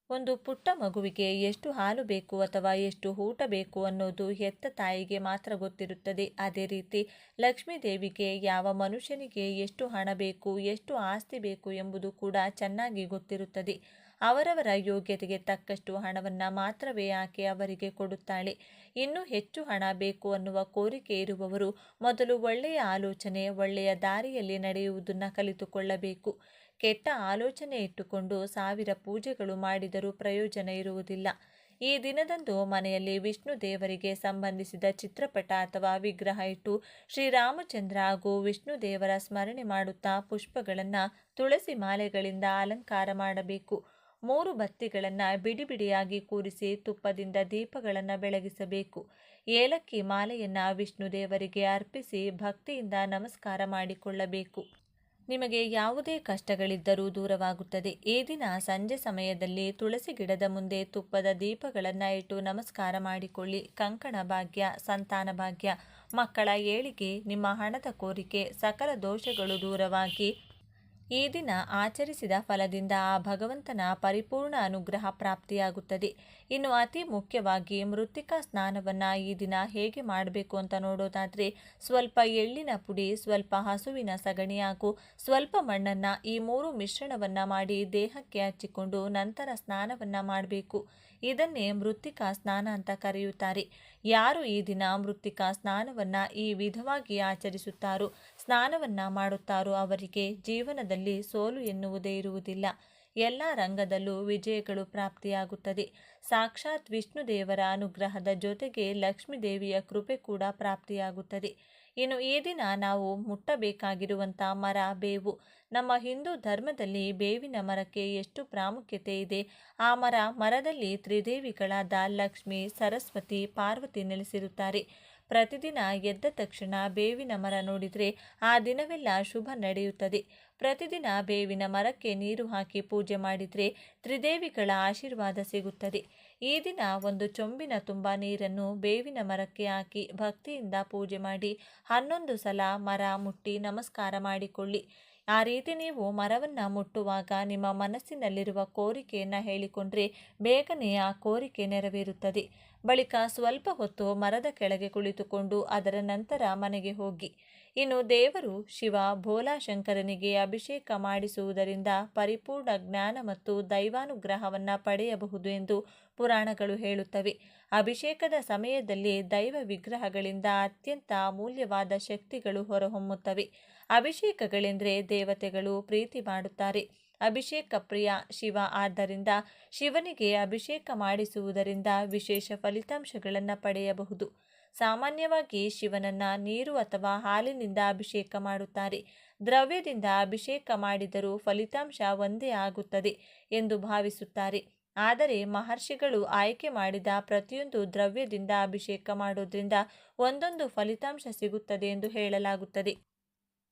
ಒಂದು ಪುಟ್ಟ ಮಗುವಿಗೆ ಎಷ್ಟು ಹಾಲು ಬೇಕು ಅಥವಾ ಎಷ್ಟು ಊಟ ಬೇಕು ಅನ್ನೋದು ಹೆತ್ತ ತಾಯಿಗೆ ಮಾತ್ರ ಗೊತ್ತಿರುತ್ತದೆ. ಅದೇ ರೀತಿ ಲಕ್ಷ್ಮೀದೇವಿಗೆ ಯಾವ ಮನುಷ್ಯನಿಗೆ ಎಷ್ಟು ಹಣ ಬೇಕು, ಎಷ್ಟು ಆಸ್ತಿ ಬೇಕು ಎಂಬುದು ಕೂಡ ಚೆನ್ನಾಗಿ ಗೊತ್ತಿರುತ್ತದೆ. ಅವರವರ ಯೋಗ್ಯತೆಗೆ ತಕ್ಕಷ್ಟು ಹಣವನ್ನು ಮಾತ್ರವೇ ಆಕೆ ಅವರಿಗೆ ಕೊಡುತ್ತಾಳೆ. ಇನ್ನೂ ಹೆಚ್ಚು ಹಣ ಬೇಕು ಅನ್ನುವ ಕೋರಿಕೆ ಇರುವವರು ಮೊದಲು ಒಳ್ಳೆಯ ಆಲೋಚನೆ, ಒಳ್ಳೆಯ ದಾರಿಯಲ್ಲಿ ನಡೆಯುವುದನ್ನು ಕಲಿತುಕೊಳ್ಳಬೇಕು. ಕೆಟ್ಟ ಆಲೋಚನೆ ಇಟ್ಟುಕೊಂಡು 1000 ಪೂಜೆಗಳು ಮಾಡಿದರೂ ಪ್ರಯೋಜನ ಇರುವುದಿಲ್ಲ. ಈ ದಿನದಂದು ಮನೆಯಲ್ಲಿ ವಿಷ್ಣು ದೇವರಿಗೆ ಸಂಬಂಧಿಸಿದ ಚಿತ್ರಪಟ ಅಥವಾ ವಿಗ್ರಹ ಇಟ್ಟು ಶ್ರೀರಾಮಚಂದ್ರ ಹಾಗೂ ವಿಷ್ಣು ದೇವರ ಸ್ಮರಣೆ ಮಾಡುತ್ತಾ ಪುಷ್ಪಗಳನ್ನು ತುಳಸಿ ಮಾಲೆಗಳಿಂದ ಅಲಂಕಾರ ಮಾಡಬೇಕು. 3 ಬತ್ತಿಗಳನ್ನು ಬಿಡಿ ಬಿಡಿಯಾಗಿ ಕೂರಿಸಿ ತುಪ್ಪದಿಂದ ದೀಪಗಳನ್ನು ಬೆಳಗಿಸಬೇಕು. ಏಲಕ್ಕಿ ಮಾಲೆಯನ್ನು ವಿಷ್ಣು ದೇವರಿಗೆ ಅರ್ಪಿಸಿ ಭಕ್ತಿಯಿಂದ ನಮಸ್ಕಾರ ಮಾಡಿಕೊಳ್ಳಬೇಕು. ನಿಮಗೆ ಯಾವುದೇ ಕಷ್ಟಗಳಿದ್ದರೂ ದೂರವಾಗುತ್ತದೆ. ಈ ದಿನ ಸಂಜೆ ಸಮಯದಲ್ಲಿ ತುಳಸಿ ಗಿಡದ ಮುಂದೆ ತುಪ್ಪದ ದೀಪಗಳನ್ನು ಇಟ್ಟು ನಮಸ್ಕಾರ ಮಾಡಿಕೊಳ್ಳಿ. ಕಂಕಣ ಭಾಗ್ಯ, ಸಂತಾನ ಭಾಗ್ಯ, ಮಕ್ಕಳ ಏಳಿಗೆ, ನಿಮ್ಮ ಹಣದ ಕೋರಿಕೆ, ಸಕಲ ದೋಷಗಳು ದೂರವಾಗಿ ಈ ದಿನ ಆಚರಿಸಿದ ಫಲದಿಂದ ಆ ಭಗವಂತನ ಪರಿಪೂರ್ಣ ಅನುಗ್ರಹ ಪ್ರಾಪ್ತಿಯಾಗುತ್ತದೆ. ಇನ್ನು ಅತಿ ಮುಖ್ಯವಾಗಿ ಮೃತ್ತಿಕಾ ಸ್ನಾನವನ್ನು ಈ ದಿನ ಹೇಗೆ ಮಾಡಬೇಕು ಅಂತ ನೋಡೋದಾದರೆ, ಸ್ವಲ್ಪ ಎಳ್ಳಿನ ಪುಡಿ, ಸ್ವಲ್ಪ ಹಸುವಿನ ಸಗಣಿ ಹಾಗೂ ಸ್ವಲ್ಪ ಮಣ್ಣನ್ನು ಈ 3 ಮಿಶ್ರಣವನ್ನು ಮಾಡಿ ದೇಹಕ್ಕೆ ಹಚ್ಚಿಕೊಂಡು ನಂತರ ಸ್ನಾನವನ್ನು ಮಾಡಬೇಕು. ಇದನ್ನೇ ಮೃತ್ತಿಕಾ ಸ್ನಾನ ಅಂತ ಕರೆಯುತ್ತಾರೆ. ಯಾರು ಈ ದಿನ ಮೃತ್ತಿಕಾ ಸ್ನಾನವನ್ನು ಈ ವಿಧವಾಗಿ ಆಚರಿಸುತ್ತಾರೋ, ಸ್ನಾನವನ್ನು ಮಾಡುತ್ತಾರೋ ಅವರಿಗೆ ಜೀವನದಲ್ಲಿ ಸೋಲು ಎನ್ನುವುದೇ ಇರುವುದಿಲ್ಲ. ಎಲ್ಲ ರಂಗದಲ್ಲೂ ವಿಜಯಗಳು ಪ್ರಾಪ್ತಿಯಾಗುತ್ತದೆ. ಸಾಕ್ಷಾತ್ ವಿಷ್ಣುದೇವರ ಅನುಗ್ರಹದ ಜೊತೆಗೆ ಲಕ್ಷ್ಮೀದೇವಿಯ ಕೃಪೆ ಕೂಡ ಪ್ರಾಪ್ತಿಯಾಗುತ್ತದೆ. ಇನ್ನು ಈ ದಿನ ನಾವು ಮುಟ್ಟಬೇಕಾಗಿರುವಂಥ ಮರ ಬೇವು. ನಮ್ಮ ಹಿಂದೂ ಧರ್ಮದಲ್ಲಿ ಬೇವಿನ ಮರಕ್ಕೆ ಎಷ್ಟು ಪ್ರಾಮುಖ್ಯತೆ ಇದೆ. ಆ ಮರದಲ್ಲಿ ತ್ರಿದೇವಿಗಳಾದ ಲಕ್ಷ್ಮಿ, ಸರಸ್ವತಿ, ಪಾರ್ವತಿ ನೆಲೆಸಿರುತ್ತಾರೆ. ಪ್ರತಿದಿನ ಎದ್ದ ತಕ್ಷಣ ಬೇವಿನ ಮರ ನೋಡಿದರೆ ಆ ದಿನವೆಲ್ಲ ಶುಭ ನಡೆಯುತ್ತದೆ. ಪ್ರತಿದಿನ ಬೇವಿನ ಮರಕ್ಕೆ ನೀರು ಹಾಕಿ ಪೂಜೆ ಮಾಡಿದರೆ ತ್ರಿದೇವಿಗಳ ಆಶೀರ್ವಾದ ಸಿಗುತ್ತದೆ. ಈ ದಿನ ಒಂದು ಚೊಂಬಿನ ತುಂಬ ನೀರನ್ನು ಬೇವಿನ ಮರಕ್ಕೆ ಹಾಕಿ ಭಕ್ತಿಯಿಂದ ಪೂಜೆ ಮಾಡಿ 11 ಸಲ ಮರ ಮುಟ್ಟಿ ನಮಸ್ಕಾರ ಮಾಡಿಕೊಳ್ಳಿ. ಆ ರೀತಿ ನೀವು ಮರವನ್ನು ಮುಟ್ಟುವಾಗ ನಿಮ್ಮ ಮನಸ್ಸಿನಲ್ಲಿರುವ ಕೋರಿಕೆಯನ್ನು ಹೇಳಿಕೊಂಡ್ರೆ ಬೇಗನೆ ಆ ಕೋರಿಕೆ ನೆರವೇರುತ್ತದೆ. ಬಳಿಕ ಸ್ವಲ್ಪ ಹೊತ್ತು ಮರದ ಕೆಳಗೆ ಕುಳಿತುಕೊಂಡು ಅದರ ನಂತರ ಮನೆಗೆ ಹೋಗಿ. ಇನ್ನು ದೇವರು ಶಿವ ಭೋಲಾಶಂಕರನಿಗೆ ಅಭಿಷೇಕ ಮಾಡಿಸುವುದರಿಂದ ಪರಿಪೂರ್ಣ ಜ್ಞಾನ ಮತ್ತು ದೈವಾನುಗ್ರಹವನ್ನು ಪಡೆಯಬಹುದು ಎಂದು ಪುರಾಣಗಳು ಹೇಳುತ್ತವೆ. ಅಭಿಷೇಕದ ಸಮಯದಲ್ಲಿ ದೈವ ವಿಗ್ರಹಗಳಿಂದ ಅತ್ಯಂತ ಅಮೂಲ್ಯವಾದ ಶಕ್ತಿಗಳು ಹೊರಹೊಮ್ಮುತ್ತವೆ. ಅಭಿಷೇಕಗಳೆಂದರೆ ದೇವತೆಗಳು ಪ್ರೀತಿ ಮಾಡುತ್ತಾರೆ. ಅಭಿಷೇಕ ಪ್ರಿಯ ಶಿವ. ಆದ್ದರಿಂದ ಶಿವನಿಗೆ ಅಭಿಷೇಕ ಮಾಡಿಸುವುದರಿಂದ ವಿಶೇಷ ಫಲಿತಾಂಶಗಳನ್ನು ಪಡೆಯಬಹುದು. ಸಾಮಾನ್ಯವಾಗಿ ಶಿವನನ್ನ ನೀರು ಅಥವಾ ಹಾಲಿನಿಂದ ಅಭಿಷೇಕ ಮಾಡುತ್ತಾರೆ. ದ್ರವ್ಯದಿಂದ ಅಭಿಷೇಕ ಮಾಡಿದರೂ ಫಲಿತಾಂಶ ಒಂದೇ ಆಗುತ್ತದೆ ಎಂದು ಭಾವಿಸುತ್ತಾರೆ. ಆದರೆ ಮಹರ್ಷಿಗಳು ಆಯ್ಕೆ ಮಾಡಿದ ಪ್ರತಿಯೊಂದು ದ್ರವ್ಯದಿಂದ ಅಭಿಷೇಕ ಮಾಡೋದ್ರಿಂದ ಒಂದೊಂದು ಫಲಿತಾಂಶ ಸಿಗುತ್ತದೆ ಎಂದು ಹೇಳಲಾಗುತ್ತದೆ.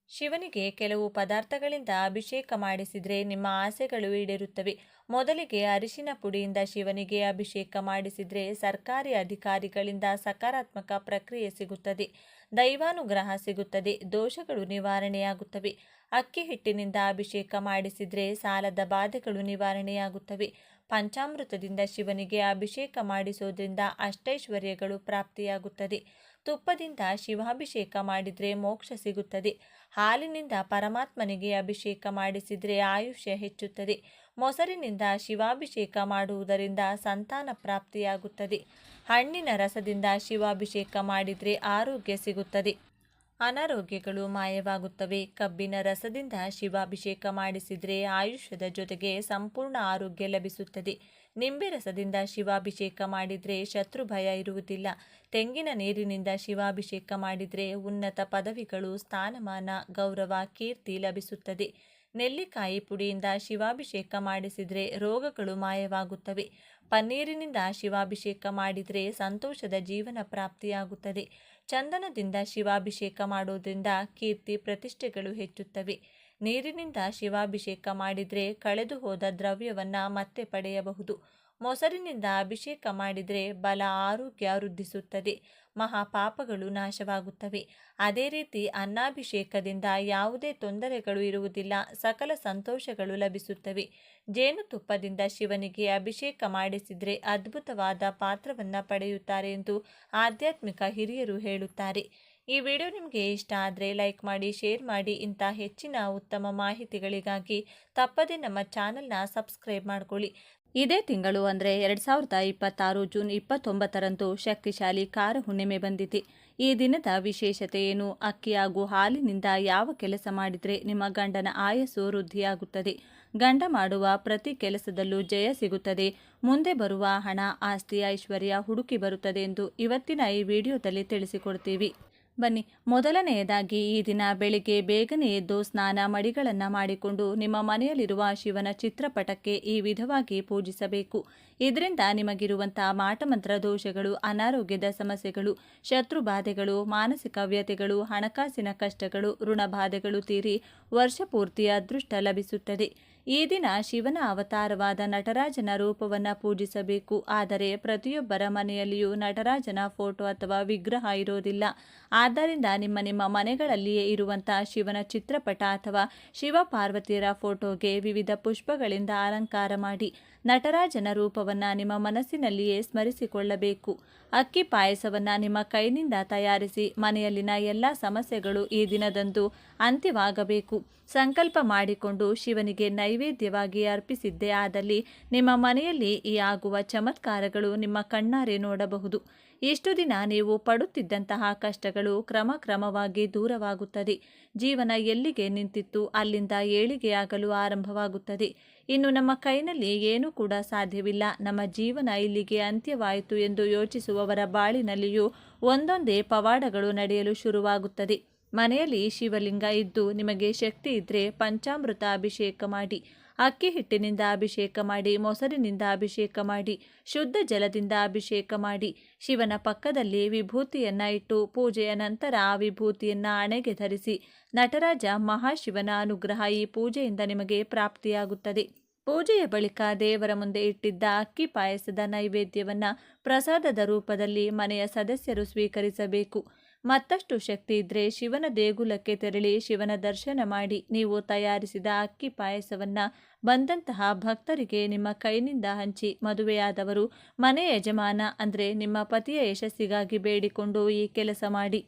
ಶಿವನಿಗೆ ಕೆಲವು ಪದಾರ್ಥಗಳಿಂದ ಅಭಿಷೇಕ ಮಾಡಿಸಿದರೆ ನಿಮ್ಮ ಆಸೆಗಳು ಈಡೇರುತ್ತವೆ. ಮೊದಲಿಗೆ ಅರಿಶಿನ ಪುಡಿಯಿಂದ ಶಿವನಿಗೆ ಅಭಿಷೇಕ ಮಾಡಿಸಿದರೆ ಸರ್ಕಾರಿ ಅಧಿಕಾರಿಗಳಿಂದ ಸಕಾರಾತ್ಮಕ ಪ್ರಕ್ರಿಯೆ ಸಿಗುತ್ತದೆ, ದೈವಾನುಗ್ರಹ ಸಿಗುತ್ತದೆ, ದೋಷಗಳು ನಿವಾರಣೆಯಾಗುತ್ತವೆ. ಅಕ್ಕಿ ಹಿಟ್ಟಿನಿಂದ ಅಭಿಷೇಕ ಮಾಡಿಸಿದರೆ ಸಾಲದ ಬಾಧೆಗಳು ನಿವಾರಣೆಯಾಗುತ್ತವೆ. ಪಂಚಾಮೃತದಿಂದ ಶಿವನಿಗೆ ಅಭಿಷೇಕ ಮಾಡಿಸೋದ್ರಿಂದ ಅಷ್ಟೈಶ್ವರ್ಯಗಳು ಪ್ರಾಪ್ತಿಯಾಗುತ್ತದೆ. ತುಪ್ಪದಿಂದ ಶಿವಾಭಿಷೇಕ ಮಾಡಿದರೆ ಮೋಕ್ಷ ಸಿಗುತ್ತದೆ. ಹಾಲಿನಿಂದ ಪರಮಾತ್ಮನಿಗೆ ಅಭಿಷೇಕ ಮಾಡಿಸಿದರೆ ಆಯುಷ್ಯ ಹೆಚ್ಚುತ್ತದೆ. ಮೊಸರಿನಿಂದ ಶಿವಾಭಿಷೇಕ ಮಾಡುವುದರಿಂದ ಸಂತಾನ ಪ್ರಾಪ್ತಿಯಾಗುತ್ತದೆ. ಹಣ್ಣಿನ ರಸದಿಂದ ಶಿವಾಭಿಷೇಕ ಮಾಡಿದರೆ ಆರೋಗ್ಯ ಸಿಗುತ್ತದೆ, ಅನಾರೋಗ್ಯಗಳು ಮಾಯವಾಗುತ್ತವೆ. ಕಬ್ಬಿನ ರಸದಿಂದ ಶಿವಾಭಿಷೇಕ ಮಾಡಿಸಿದರೆ ಆಯುಷ್ಯದ ಜೊತೆಗೆ ಸಂಪೂರ್ಣ ಆರೋಗ್ಯ ಲಭಿಸುತ್ತದೆ. ನಿಂಬೆ ರಸದಿಂದ ಶಿವಾಭಿಷೇಕ ಮಾಡಿದರೆ ಶತ್ರು ಭಯ ಇರುವುದಿಲ್ಲ. ತೆಂಗಿನ ನೀರಿನಿಂದ ಶಿವಾಭಿಷೇಕ ಮಾಡಿದರೆ ಉನ್ನತ ಪದವಿಗಳು, ಸ್ಥಾನಮಾನ, ಗೌರವ, ಕೀರ್ತಿ ಲಭಿಸುತ್ತದೆ. ನೆಲ್ಲಿಕಾಯಿ ಪುಡಿಯಿಂದ ಶಿವಾಭಿಷೇಕ ಮಾಡಿಸಿದರೆ ರೋಗಗಳು ಮಾಯವಾಗುತ್ತವೆ. ಪನ್ನೀರಿನಿಂದ ಶಿವಾಭಿಷೇಕ ಮಾಡಿದರೆ ಸಂತೋಷದ ಜೀವನ ಪ್ರಾಪ್ತಿಯಾಗುತ್ತದೆ. ಚಂದನದಿಂದ ಶಿವಾಭಿಷೇಕ ಮಾಡೋದ್ರಿಂದ ಕೀರ್ತಿ ಪ್ರತಿಷ್ಠೆಗಳು ಹೆಚ್ಚುತ್ತವೆ. ನೀರಿನಿಂದ ಶಿವಾಭಿಷೇಕ ಮಾಡಿದರೆ ಕಳೆದು ಹೋದ ದ್ರವ್ಯವನ್ನು ಮತ್ತೆ ಪಡೆಯಬಹುದು. ಮೊಸರಿನಿಂದ ಅಭಿಷೇಕ ಮಾಡಿದರೆ ಬಲ, ಆರೋಗ್ಯ ವೃದ್ಧಿಸುತ್ತದೆ, ಮಹಾಪಾಪಗಳು ನಾಶವಾಗುತ್ತವೆ. ಅದೇ ರೀತಿ ಅನ್ನಾಭಿಷೇಕದಿಂದ ಯಾವುದೇ ತೊಂದರೆಗಳು ಇರುವುದಿಲ್ಲ, ಸಕಲ ಸಂತೋಷಗಳು ಲಭಿಸುತ್ತವೆ. ಜೇನುತುಪ್ಪದಿಂದ ಶಿವನಿಗೆ ಅಭಿಷೇಕ ಮಾಡಿಸಿದರೆ ಅದ್ಭುತವಾದ ಪಾತ್ರವನ್ನು ಪಡೆಯುತ್ತಾರೆ ಎಂದು ಆಧ್ಯಾತ್ಮಿಕ ಹಿರಿಯರು ಹೇಳುತ್ತಾರೆ. ಈ ವಿಡಿಯೋ ನಿಮಗೆ ಇಷ್ಟ ಆದರೆ ಲೈಕ್ ಮಾಡಿ, ಶೇರ್ ಮಾಡಿ. ಇಂಥ ಹೆಚ್ಚಿನ ಉತ್ತಮ ಮಾಹಿತಿಗಳಿಗಾಗಿ ತಪ್ಪದೇ ನಮ್ಮ ಚಾನಲ್ನ ಸಬ್ಸ್ಕ್ರೈಬ್ ಮಾಡಿಕೊಳ್ಳಿ. ಇದೇ ತಿಂಗಳು ಅಂದರೆ 2026 ಜೂನ್ 29ರಂದು ಶಕ್ತಿಶಾಲಿ ಕಾರ ಹುಣ್ಣಿಮೆ ಬಂದಿದೆ. ಈ ದಿನದ ವಿಶೇಷತೆ ಏನು? ಅಕ್ಕಿ ಹಾಗೂ ಹಾಲಿನಿಂದ ಯಾವ ಕೆಲಸ ಮಾಡಿದರೆ ನಿಮ್ಮ ಗಂಡನ ಆಯಸ್ಸು ವೃದ್ಧಿಯಾಗುತ್ತದೆ? ಗಂಡ ಮಾಡುವ ಪ್ರತಿ ಕೆಲಸದಲ್ಲೂ ಜಯ ಸಿಗುತ್ತದೆ. ಮುಂದೆ ಬರುವ ಹಣ, ಆಸ್ತಿ, ಐಶ್ವರ್ಯ ಹುಡುಕಿ ಬರುತ್ತದೆ ಎಂದು ಇವತ್ತಿನ ಈ ವಿಡಿಯೋದಲ್ಲಿ ತಿಳಿಸಿಕೊಡ್ತೀವಿ. ಬನ್ನಿ, ಮೊದಲನೆಯದಾಗಿ ಈ ದಿನ ಬೆಳಿಗ್ಗೆ ಬೇಗನೆ ಎದ್ದು ಸ್ನಾನ ಮಡಿಗಳನ್ನು ಮಾಡಿಕೊಂಡು ನಿಮ್ಮ ಮನೆಯಲ್ಲಿರುವ ಶಿವನ ಚಿತ್ರಪಟಕ್ಕೆ ಈ ವಿಧವಾಗಿ ಪೂಜಿಸಬೇಕು. ಇದರಿಂದ ನಿಮಗಿರುವಂತಹ ಮಾಟಮಂತ್ರ ದೋಷಗಳು, ಅನಾರೋಗ್ಯದ ಸಮಸ್ಯೆಗಳು, ಶತ್ರು ಬಾಧೆಗಳು, ಮಾನಸಿಕ ವ್ಯಥೆಗಳು, ಹಣಕಾಸಿನ ಕಷ್ಟಗಳು, ಋಣಬಾಧೆಗಳು ತೀರಿ ವರ್ಷ ಪೂರ್ತಿ ಅದೃಷ್ಟ ಲಭಿಸುತ್ತದೆ. ಈ ದಿನ ಶಿವನ ಅವತಾರವಾದ ನಟರಾಜನ ರೂಪವನ್ನು ಪೂಜಿಸಬೇಕು. ಆದರೆ ಪ್ರತಿಯೊಬ್ಬರ ಮನೆಯಲ್ಲಿಯೂ ನಟರಾಜನ ಫೋಟೋ ಅಥವಾ ವಿಗ್ರಹ ಇರೋದಿಲ್ಲ. ಆದ್ದರಿಂದ ನಿಮ್ಮ ಮನೆಗಳಲ್ಲಿಯೇ ಇರುವಂತಹ ಶಿವನ ಚಿತ್ರಪಟ ಅಥವಾ ಶಿವ ಪಾರ್ವತಿಯರ ಫೋಟೋಗೆ ವಿವಿಧ ಪುಷ್ಪಗಳಿಂದ ಅಲಂಕಾರ ಮಾಡಿ ನಟರಾಜನ ರೂಪವನ್ನು ನಿಮ್ಮ ಮನಸ್ಸಿನಲ್ಲಿಯೇ ಸ್ಮರಿಸಿಕೊಳ್ಳಬೇಕು. ಅಕ್ಕಿ ಪಾಯಸವನ್ನು ನಿಮ್ಮ ಕೈನಿಂದ ತಯಾರಿಸಿ ಮನೆಯಲ್ಲಿನ ಎಲ್ಲ ಸಮಸ್ಯೆಗಳು ಈ ದಿನದಂದು ಅಂತ್ಯವಾಗಬೇಕು. ಸಂಕಲ್ಪ ಮಾಡಿಕೊಂಡು ಶಿವನಿಗೆ ನೈವೇದ್ಯವಾಗಿ ಅರ್ಪಿಸಿದ್ದೇ ಆದಲ್ಲಿ ನಿಮ್ಮ ಮನೆಯಲ್ಲಿ ಈ ಆಗುವ ಚಮತ್ಕಾರಗಳು ನಿಮ್ಮ ಕಣ್ಣಾರೆ ನೋಡಬಹುದು. ಇಷ್ಟು ದಿನ ನೀವು ಪಡುತ್ತಿದ್ದಂತಹ ಕಷ್ಟಗಳು ಕ್ರಮಕ್ರಮವಾಗಿ ದೂರವಾಗುತ್ತದೆ. ಜೀವನ ಎಲ್ಲಿಗೆ ನಿಂತಿತ್ತು ಅಲ್ಲಿಂದ ಏಳಿಗೆಯಾಗಲು ಆರಂಭವಾಗುತ್ತದೆ. ಇನ್ನು ನಮ್ಮ ಕೈನಲ್ಲಿ ಏನೂ ಕೂಡ ಸಾಧ್ಯವಿಲ್ಲ, ನಮ್ಮ ಜೀವನ ಇಲ್ಲಿಗೆ ಅಂತ್ಯವಾಯಿತು ಎಂದು ಯೋಚಿಸುವವರ ಬಾಳಿನಲ್ಲಿಯೂ ಒಂದೊಂದೇ ಪವಾಡಗಳು ನಡೆಯಲು ಶುರುವಾಗುತ್ತದೆ. ಮನೆಯಲ್ಲಿ ಶಿವಲಿಂಗ ಇದ್ದು ನಿಮಗೆ ಶಕ್ತಿ ಇದ್ದರೆ ಪಂಚಾಮೃತ ಅಭಿಷೇಕ ಮಾಡಿ, ಅಕ್ಕಿ ಹಿಟ್ಟಿನಿಂದ ಅಭಿಷೇಕ ಮಾಡಿ, ಮೊಸರಿನಿಂದ ಅಭಿಷೇಕ ಮಾಡಿ, ಶುದ್ಧ ಜಲದಿಂದ ಅಭಿಷೇಕ ಮಾಡಿ, ಶಿವನ ಪಕ್ಕದಲ್ಲಿ ವಿಭೂತಿಯನ್ನು ಇಟ್ಟು ಪೂಜೆಯ ನಂತರ ಆ ವಿಭೂತಿಯನ್ನು ಹಣೆಗೆ ಧರಿಸಿ. ನಟರಾಜ ಮಹಾಶಿವನ ಅನುಗ್ರಹ ಈ ಪೂಜೆಯಿಂದ ನಿಮಗೆ ಪ್ರಾಪ್ತಿಯಾಗುತ್ತದೆ. ಪೂಜೆಯ ಬಳಿಕ ದೇವರ ಮುಂದೆ ಇಟ್ಟಿದ್ದ ಅಕ್ಕಿ ಪಾಯಸದ ನೈವೇದ್ಯವನ್ನು ಪ್ರಸಾದದ ರೂಪದಲ್ಲಿ ಮನೆಯ ಸದಸ್ಯರು ಸ್ವೀಕರಿಸಬೇಕು. ಮತ್ತಷ್ಟು ಶಕ್ತಿ ಇದ್ದರೆ ಶಿವನ ದೇಗುಲಕ್ಕೆ ತೆರಳಿ ಶಿವನ ದರ್ಶನ ಮಾಡಿ ನೀವು ತಯಾರಿಸಿದ ಅಕ್ಕಿ ಪಾಯಸವನ್ನು ಬಂದಂತಹ ಭಕ್ತರಿಗೆ ನಿಮ್ಮ ಕೈನಿಂದ ಹಂಚಿ, ಮದುವೆಯಾದವರು ಮನೆ ಯಜಮಾನ ಅಂದರೆ ನಿಮ್ಮ ಪತಿಯ ಯಶಸ್ಸಿಗಾಗಿ ಬೇಡಿಕೊಂಡು ಈ ಕೆಲಸ ಮಾಡಿ.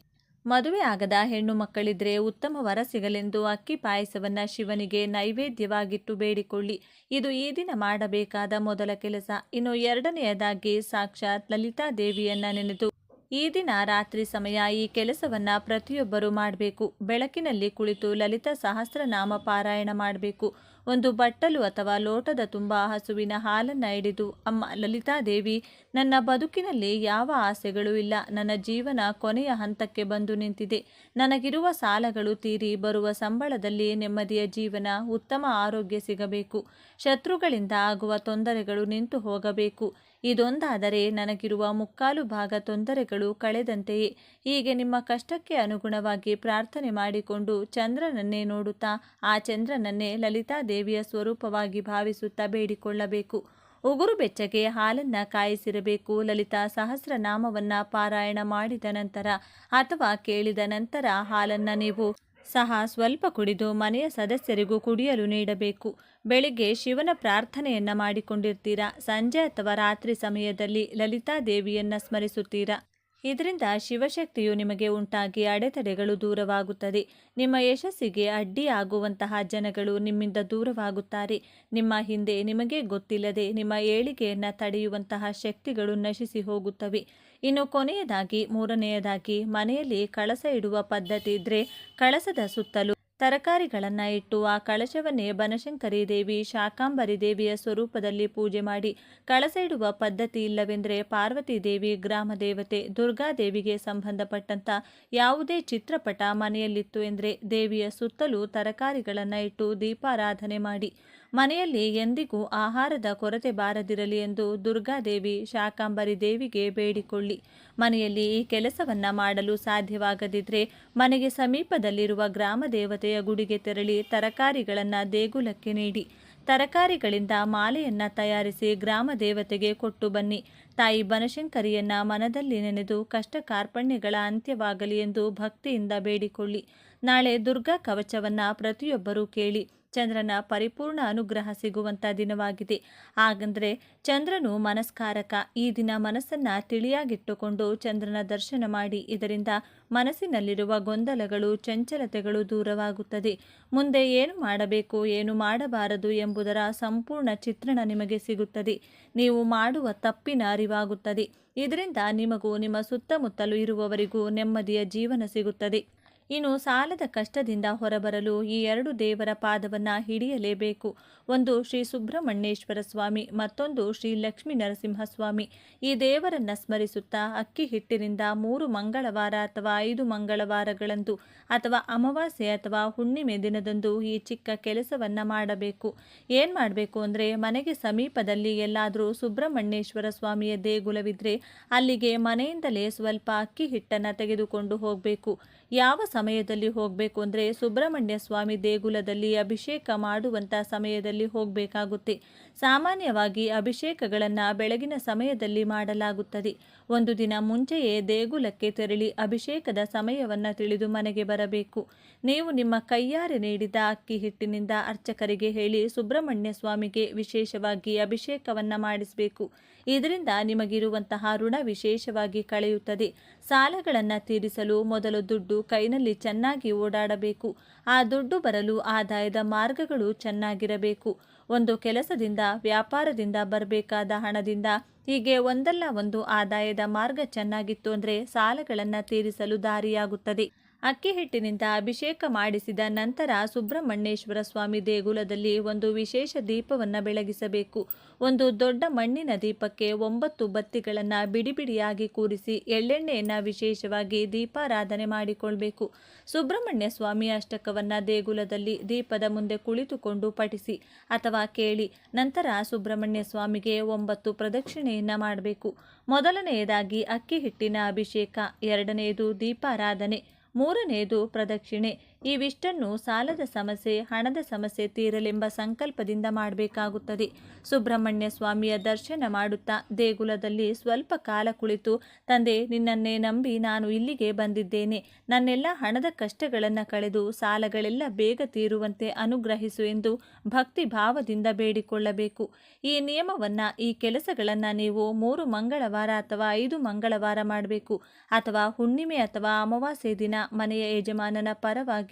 ಮದುವೆ ಆಗದ ಹೆಣ್ಣು ಮಕ್ಕಳಿದ್ರೆ ಉತ್ತಮ ವರ ಸಿಗಲೆಂದು ಅಕ್ಕಿ ಪಾಯಸವನ್ನು ಶಿವನಿಗೆ ನೈವೇದ್ಯವಾಗಿಟ್ಟು ಬೇಡಿಕೊಳ್ಳಿ. ಇದು ಈ ದಿನ ಮಾಡಬೇಕಾದ ಮೊದಲ ಕೆಲಸ. ಇನ್ನು ಎರಡನೆಯದಾಗಿ ಸಾಕ್ಷಾತ್ ಲಲಿತಾ ದೇವಿಯನ್ನ ನೆನೆದು ಈ ದಿನ ರಾತ್ರಿ ಸಮಯ ಈ ಕೆಲಸವನ್ನು ಪ್ರತಿಯೊಬ್ಬರೂ ಮಾಡಬೇಕು. ಬೆಳಕಿನಲ್ಲಿ ಕುಳಿತು ಲಲಿತಾ ಸಹಸ್ರನಾಮ ಪಾರಾಯಣ ಮಾಡಬೇಕು. ಒಂದು ಬಟ್ಟಲು ಅಥವಾ ಲೋಟದ ತುಂಬ ಹಸುವಿನ ಹಾಲನ್ನು ಹಿಡಿದು, ಅಮ್ಮ ಲಲಿತಾದೇವಿ, ನನ್ನ ಬದುಕಿನಲ್ಲಿ ಯಾವ ಆಸೆಗಳೂ ಇಲ್ಲ, ನನ್ನ ಜೀವನ ಕೊನೆಯ ಹಂತಕ್ಕೆ ಬಂದು ನಿಂತಿದೆ, ನನಗಿರುವ ಸಾಲಗಳು ತೀರಿ ಬರುವ ಸಂಬಳದಲ್ಲಿ ನೆಮ್ಮದಿಯ ಜೀವನ, ಉತ್ತಮ ಆರೋಗ್ಯ ಸಿಗಬೇಕು, ಶತ್ರುಗಳಿಂದ ಆಗುವ ತೊಂದರೆಗಳು ನಿಂತು ಹೋಗಬೇಕು, ಇದೊಂದಾದರೆ ನನಗಿರುವ ಮುಕ್ಕಾಲು ಭಾಗ ತೊಂದರೆಗಳು ಕಳೆದಂತೆಯೇ. ಹೀಗೆ ನಿಮ್ಮ ಕಷ್ಟಕ್ಕೆ ಅನುಗುಣವಾಗಿ ಪ್ರಾರ್ಥನೆ ಮಾಡಿಕೊಂಡು ಚಂದ್ರನನ್ನೇ ನೋಡುತ್ತಾ ಆ ಚಂದ್ರನನ್ನೇ ಲಲಿತಾದೇವಿಯ ಸ್ವರೂಪವಾಗಿ ಭಾವಿಸುತ್ತಾ ಬೇಡಿಕೊಳ್ಳಬೇಕು. ಉಗುರು ಬೆಚ್ಚಗೆ ಹಾಲನ್ನು ಕಾಯಿಸಿರಬೇಕು. ಲಲಿತಾ ಸಹಸ್ರನಾಮವನ್ನು ಪಾರಾಯಣ ಮಾಡಿದ ನಂತರ ಅಥವಾ ಕೇಳಿದ ನಂತರ ಹಾಲನ್ನು ನೀವು ಸಹ ಸ್ವಲ್ಪ ಕುಡಿದು ಮನೆಯ ಸದಸ್ಯರಿಗೂ ಕುಡಿಯಲು ನೀಡಬೇಕು. ಬೆಳಿಗ್ಗೆ ಶಿವನ ಪ್ರಾರ್ಥನೆಯನ್ನು ಮಾಡಿಕೊಂಡಿರ್ತೀರಾ, ಸಂಜೆ ಅಥವಾ ರಾತ್ರಿ ಸಮಯದಲ್ಲಿ ಲಲಿತಾ ದೇವಿಯನ್ನು ಸ್ಮರಿಸುತ್ತೀರಾ. ಇದರಿಂದ ಶಿವಶಕ್ತಿಯು ನಿಮಗೆ ಉಂಟಾಗಿ ಅಡೆತಡೆಗಳು ದೂರವಾಗುತ್ತದೆ. ನಿಮ್ಮ ಯಶಸ್ಸಿಗೆ ಅಡ್ಡಿಯಾಗುವಂತಹ ಜನಗಳು ನಿಮ್ಮಿಂದ ದೂರವಾಗುತ್ತಾರೆ. ನಿಮ್ಮ ಹಿಂದೆ ನಿಮಗೆ ಗೊತ್ತಿಲ್ಲದೆ ನಿಮ್ಮ ಏಳಿಗೆಯನ್ನು ತಡೆಯುವಂತಹ ಶಕ್ತಿಗಳು ನಶಿಸಿ ಹೋಗುತ್ತವೆ. ಇನ್ನು ಕೊನೆಯದಾಗಿ ಮೂರನೆಯದಾಗಿ ಮನೆಯಲ್ಲಿ ಕಳಸ ಇಡುವ ಪದ್ಧತಿ ಇದ್ದರೆ ಕಳಸದ ಸುತ್ತಲೂ ತರಕಾರಿಗಳನ್ನು ಇಟ್ಟು ಆ ಕಳಶವನ್ನೇ ಬನಶಂಕರಿ ದೇವಿ, ಶಾಕಾಂಬರಿ ದೇವಿಯ ಸ್ವರೂಪದಲ್ಲಿ ಪೂಜೆ ಮಾಡಿ. ಕಳಸ ಇಡುವ ಪದ್ಧತಿ ಇಲ್ಲವೆಂದರೆ ಪಾರ್ವತಿ ದೇವಿ, ಗ್ರಾಮ ದೇವತೆ, ದುರ್ಗಾದೇವಿಗೆ ಸಂಬಂಧಪಟ್ಟಂಥ ಯಾವುದೇ ಚಿತ್ರಪಟ ಮನೆಯಲ್ಲಿತ್ತು ಎಂದರೆ ದೇವಿಯ ಸುತ್ತಲೂ ತರಕಾರಿಗಳನ್ನು ಇಟ್ಟು ದೀಪಾರಾಧನೆ ಮಾಡಿ. ಮನೆಯಲ್ಲಿ ಎಂದಿಗೂ ಆಹಾರದ ಕೊರತೆ ಬಾರದಿರಲಿ ಎಂದು ದುರ್ಗಾದೇವಿ, ಶಾಕಾಂಬರಿ ದೇವಿಗೆ ಬೇಡಿಕೊಳ್ಳಿ. ಮನೆಯಲ್ಲಿ ಈ ಕೆಲಸವನ್ನು ಮಾಡಲು ಸಾಧ್ಯವಾಗದಿದ್ದರೆ ಮನೆಗೆ ಸಮೀಪದಲ್ಲಿರುವ ಗ್ರಾಮ ದೇವತೆಯ ಗುಡಿಗೆ ತೆರಳಿ ತರಕಾರಿಗಳನ್ನು ದೇಗುಲಕ್ಕೆ ನೀಡಿ. ತರಕಾರಿಗಳಿಂದ ಮಾಲೆಯನ್ನು ತಯಾರಿಸಿ ಗ್ರಾಮ ದೇವತೆಗೆ ಕೊಟ್ಟು ಬನ್ನಿ. ತಾಯಿ ಬನಶಂಕರಿಯನ್ನ ಮನದಲ್ಲಿ ನೆನೆದು ಕಷ್ಟ ಕಾರ್ಪಣ್ಯಗಳ ಅಂತ್ಯವಾಗಲಿ ಎಂದು ಭಕ್ತಿಯಿಂದ ಬೇಡಿಕೊಳ್ಳಿ. ನಾಳೆ ದುರ್ಗಾ ಕವಚವನ್ನು ಪ್ರತಿಯೊಬ್ಬರೂ ಕೇಳಿ. ಚಂದ್ರನ ಪರಿಪೂರ್ಣ ಅನುಗ್ರಹ ಸಿಗುವಂಥ ದಿನವಾಗಿದೆ. ಹಾಗಂದರೆ ಚಂದ್ರನು ಮನಸ್ಕಾರಕ. ಈ ದಿನ ಮನಸ್ಸನ್ನು ತಿಳಿಯಾಗಿಟ್ಟುಕೊಂಡು ಚಂದ್ರನ ದರ್ಶನ ಮಾಡಿ. ಇದರಿಂದ ಮನಸ್ಸಿನಲ್ಲಿರುವ ಗೊಂದಲಗಳು, ಚಂಚಲತೆಗಳು ದೂರವಾಗುತ್ತದೆ. ಮುಂದೆ ಏನು ಮಾಡಬೇಕು, ಏನು ಮಾಡಬಾರದು ಎಂಬುದರ ಸಂಪೂರ್ಣ ಚಿತ್ರಣ ನಿಮಗೆ ಸಿಗುತ್ತದೆ. ನೀವು ಮಾಡುವ ತಪ್ಪಿನ ಅರಿವಾಗುತ್ತದೆ. ಇದರಿಂದ ನಿಮಗೂ ನಿಮ್ಮ ಸುತ್ತಮುತ್ತಲೂ ಇರುವವರಿಗೂ ನೆಮ್ಮದಿಯ ಜೀವನ ಸಿಗುತ್ತದೆ. ಇನ್ನು ಸಾಲದ ಕಷ್ಟದಿಂದ ಹೊರಬರಲು ಈ ಎರಡು ದೇವರ ಪಾದವನ್ನು ಹಿಡಿಯಲೇಬೇಕು. ಒಂದು ಶ್ರೀ ಸುಬ್ರಹ್ಮಣ್ಯೇಶ್ವರ ಸ್ವಾಮಿ, ಮತ್ತೊಂದು ಶ್ರೀ ಲಕ್ಷ್ಮೀ ನರಸಿಂಹಸ್ವಾಮಿ. ಈ ದೇವರನ್ನು ಸ್ಮರಿಸುತ್ತಾ ಅಕ್ಕಿ ಹಿಟ್ಟಿನಿಂದ 3 ಮಂಗಳವಾರ ಅಥವಾ 5 ಮಂಗಳವಾರಗಳಂದು ಅಥವಾ ಅಮಾವಾಸ್ಯೆ ಅಥವಾ ಹುಣ್ಣಿಮೆ ದಿನದಂದು ಈ ಚಿಕ್ಕ ಕೆಲಸವನ್ನು ಮಾಡಬೇಕು. ಏನು ಮಾಡಬೇಕು ಅಂದರೆ, ಮನೆಗೆ ಸಮೀಪದಲ್ಲಿ ಎಲ್ಲಾದರೂ ಸುಬ್ರಹ್ಮಣ್ಯೇಶ್ವರ ಸ್ವಾಮಿಯ ದೇಗುಲವಿದ್ದರೆ ಅಲ್ಲಿಗೆ ಮನೆಯಿಂದಲೇ ಸ್ವಲ್ಪ ಅಕ್ಕಿ ಹಿಟ್ಟನ್ನು ತೆಗೆದುಕೊಂಡು ಹೋಗಬೇಕು. ಯಾವ ಸಮಯದಲ್ಲಿ ಹೋಗಬೇಕು ಅಂದರೆ, ಸುಬ್ರಹ್ಮಣ್ಯ ಸ್ವಾಮಿ ದೇಗುಲದಲ್ಲಿ ಅಭಿಷೇಕ ಮಾಡುವಂಥ ಸಮಯದಲ್ಲಿ ಹೋಗಬೇಕಾಗುತ್ತೆ. ಸಾಮಾನ್ಯವಾಗಿ ಅಭಿಷೇಕಗಳನ್ನು ಬೆಳಗಿನ ಸಮಯದಲ್ಲಿ ಮಾಡಲಾಗುತ್ತದೆ. ಒಂದು ದಿನ ಮುಂಚೆಯೇ ದೇಗುಲಕ್ಕೆ ತೆರಳಿ ಅಭಿಷೇಕದ ಸಮಯವನ್ನು ತಿಳಿದು ಮನೆಗೆ ಬರಬೇಕು. ನೀವು ನಿಮ್ಮ ಕೈಯಾರೆ ನೀಡಿದ ಅಕ್ಕಿ ಹಿಟ್ಟಿನಿಂದ ಅರ್ಚಕರಿಗೆ ಹೇಳಿ ಸುಬ್ರಹ್ಮಣ್ಯ ಸ್ವಾಮಿಗೆ ವಿಶೇಷವಾಗಿ ಅಭಿಷೇಕವನ್ನು ಮಾಡಿಸಬೇಕು. ಇದರಿಂದ ನಿಮಗಿರುವಂತಹ ಋಣ ವಿಶೇಷವಾಗಿ ಕಳೆಯುತ್ತದೆ. ಸಾಲಗಳನ್ನು ತೀರಿಸಲು ಮೊದಲು ದುಡ್ಡು, ಕೈನಲ್ಲಿ ಚೆನ್ನಾಗಿ ಓಡಾಡಬೇಕು. ಆ ದುಡ್ಡು ಬರಲು ಆದಾಯದ ಮಾರ್ಗಗಳು ಚೆನ್ನಾಗಿರಬೇಕು. ಒಂದು ಕೆಲಸದಿಂದ, ವ್ಯಾಪಾರದಿಂದ ಬರಬೇಕಾದ ಹಣದಿಂದ ಹೀಗೆ ಒಂದಲ್ಲ ಒಂದು ಆದಾಯದ ಮಾರ್ಗ ಚೆನ್ನಾಗಿತ್ತು ಅಂದರೆ ಸಾಲಗಳನ್ನು ತೀರಿಸಲು ದಾರಿಯಾಗುತ್ತದೆ. ಅಕ್ಕಿ ಹಿಟ್ಟಿನಿಂದ ಅಭಿಷೇಕ ಮಾಡಿಸಿದ ನಂತರ ಸುಬ್ರಹ್ಮಣ್ಯೇಶ್ವರ ಸ್ವಾಮಿ ದೇಗುಲದಲ್ಲಿ ಒಂದು ವಿಶೇಷ ದೀಪವನ್ನು ಬೆಳಗಿಸಬೇಕು. ಒಂದು ದೊಡ್ಡ ಮಣ್ಣಿನ ದೀಪಕ್ಕೆ 9 ಬತ್ತಿಗಳನ್ನು ಬಿಡಿಬಿಡಿಯಾಗಿ ಕೂರಿಸಿ ಎಳ್ಳೆಣ್ಣೆಯನ್ನು ವಿಶೇಷವಾಗಿ ದೀಪಾರಾಧನೆ ಮಾಡಿಕೊಳ್ಬೇಕು. ಸುಬ್ರಹ್ಮಣ್ಯ ಸ್ವಾಮಿ ಅಷ್ಟಕವನ್ನು ದೇಗುಲದಲ್ಲಿ ದೀಪದ ಮುಂದೆ ಕುಳಿತುಕೊಂಡು ಪಠಿಸಿ ಅಥವಾ ಕೇಳಿ ನಂತರ ಸುಬ್ರಹ್ಮಣ್ಯ ಸ್ವಾಮಿಗೆ 9 ಪ್ರದಕ್ಷಿಣೆಯನ್ನು ಮಾಡಬೇಕು. ಮೊದಲನೆಯದಾಗಿ ಅಕ್ಕಿ ಹಿಟ್ಟಿನ ಅಭಿಷೇಕ, ಎರಡನೆಯದು ದೀಪಾರಾಧನೆ, ಮೂರನೆಯದು ಪ್ರದಕ್ಷಿಣೆ. ಇವಿಷ್ಟನ್ನು ಸಾಲದ ಸಮಸ್ಯೆ, ಹಣದ ಸಮಸ್ಯೆ ತೀರಲೆಂಬ ಸಂಕಲ್ಪದಿಂದ ಮಾಡಬೇಕಾಗುತ್ತದೆ. ಸುಬ್ರಹ್ಮಣ್ಯ ಸ್ವಾಮಿಯ ದರ್ಶನ ಮಾಡುತ್ತಾ ದೇಗುಲದಲ್ಲಿ ಸ್ವಲ್ಪ ಕಾಲ ಕುಳಿತು, ತಂದೆ, ನಿನ್ನನ್ನೇ ನಂಬಿ ನಾನು ಇಲ್ಲಿಗೆ ಬಂದಿದ್ದೇನೆ. ನನ್ನೆಲ್ಲ ಹಣದ ಕಷ್ಟಗಳನ್ನು ಕಳೆದು ಸಾಲಗಳೆಲ್ಲ ಬೇಗ ತೀರುವಂತೆ ಅನುಗ್ರಹಿಸು ಎಂದು ಭಕ್ತಿ ಭಾವದಿಂದ ಬೇಡಿಕೊಳ್ಳಬೇಕು. ಈ ನಿಯಮವನ್ನು, ಈ ಕೆಲಸಗಳನ್ನು ನೀವು 3 ಮಂಗಳವಾರ ಅಥವಾ 5 ಮಂಗಳವಾರ ಮಾಡಬೇಕು. ಅಥವಾ ಹುಣ್ಣಿಮೆ ಅಥವಾ ಅಮಾವಾಸ್ಯೆ ದಿನ ಮನೆಯ ಯಜಮಾನನ ಪರವಾಗಿ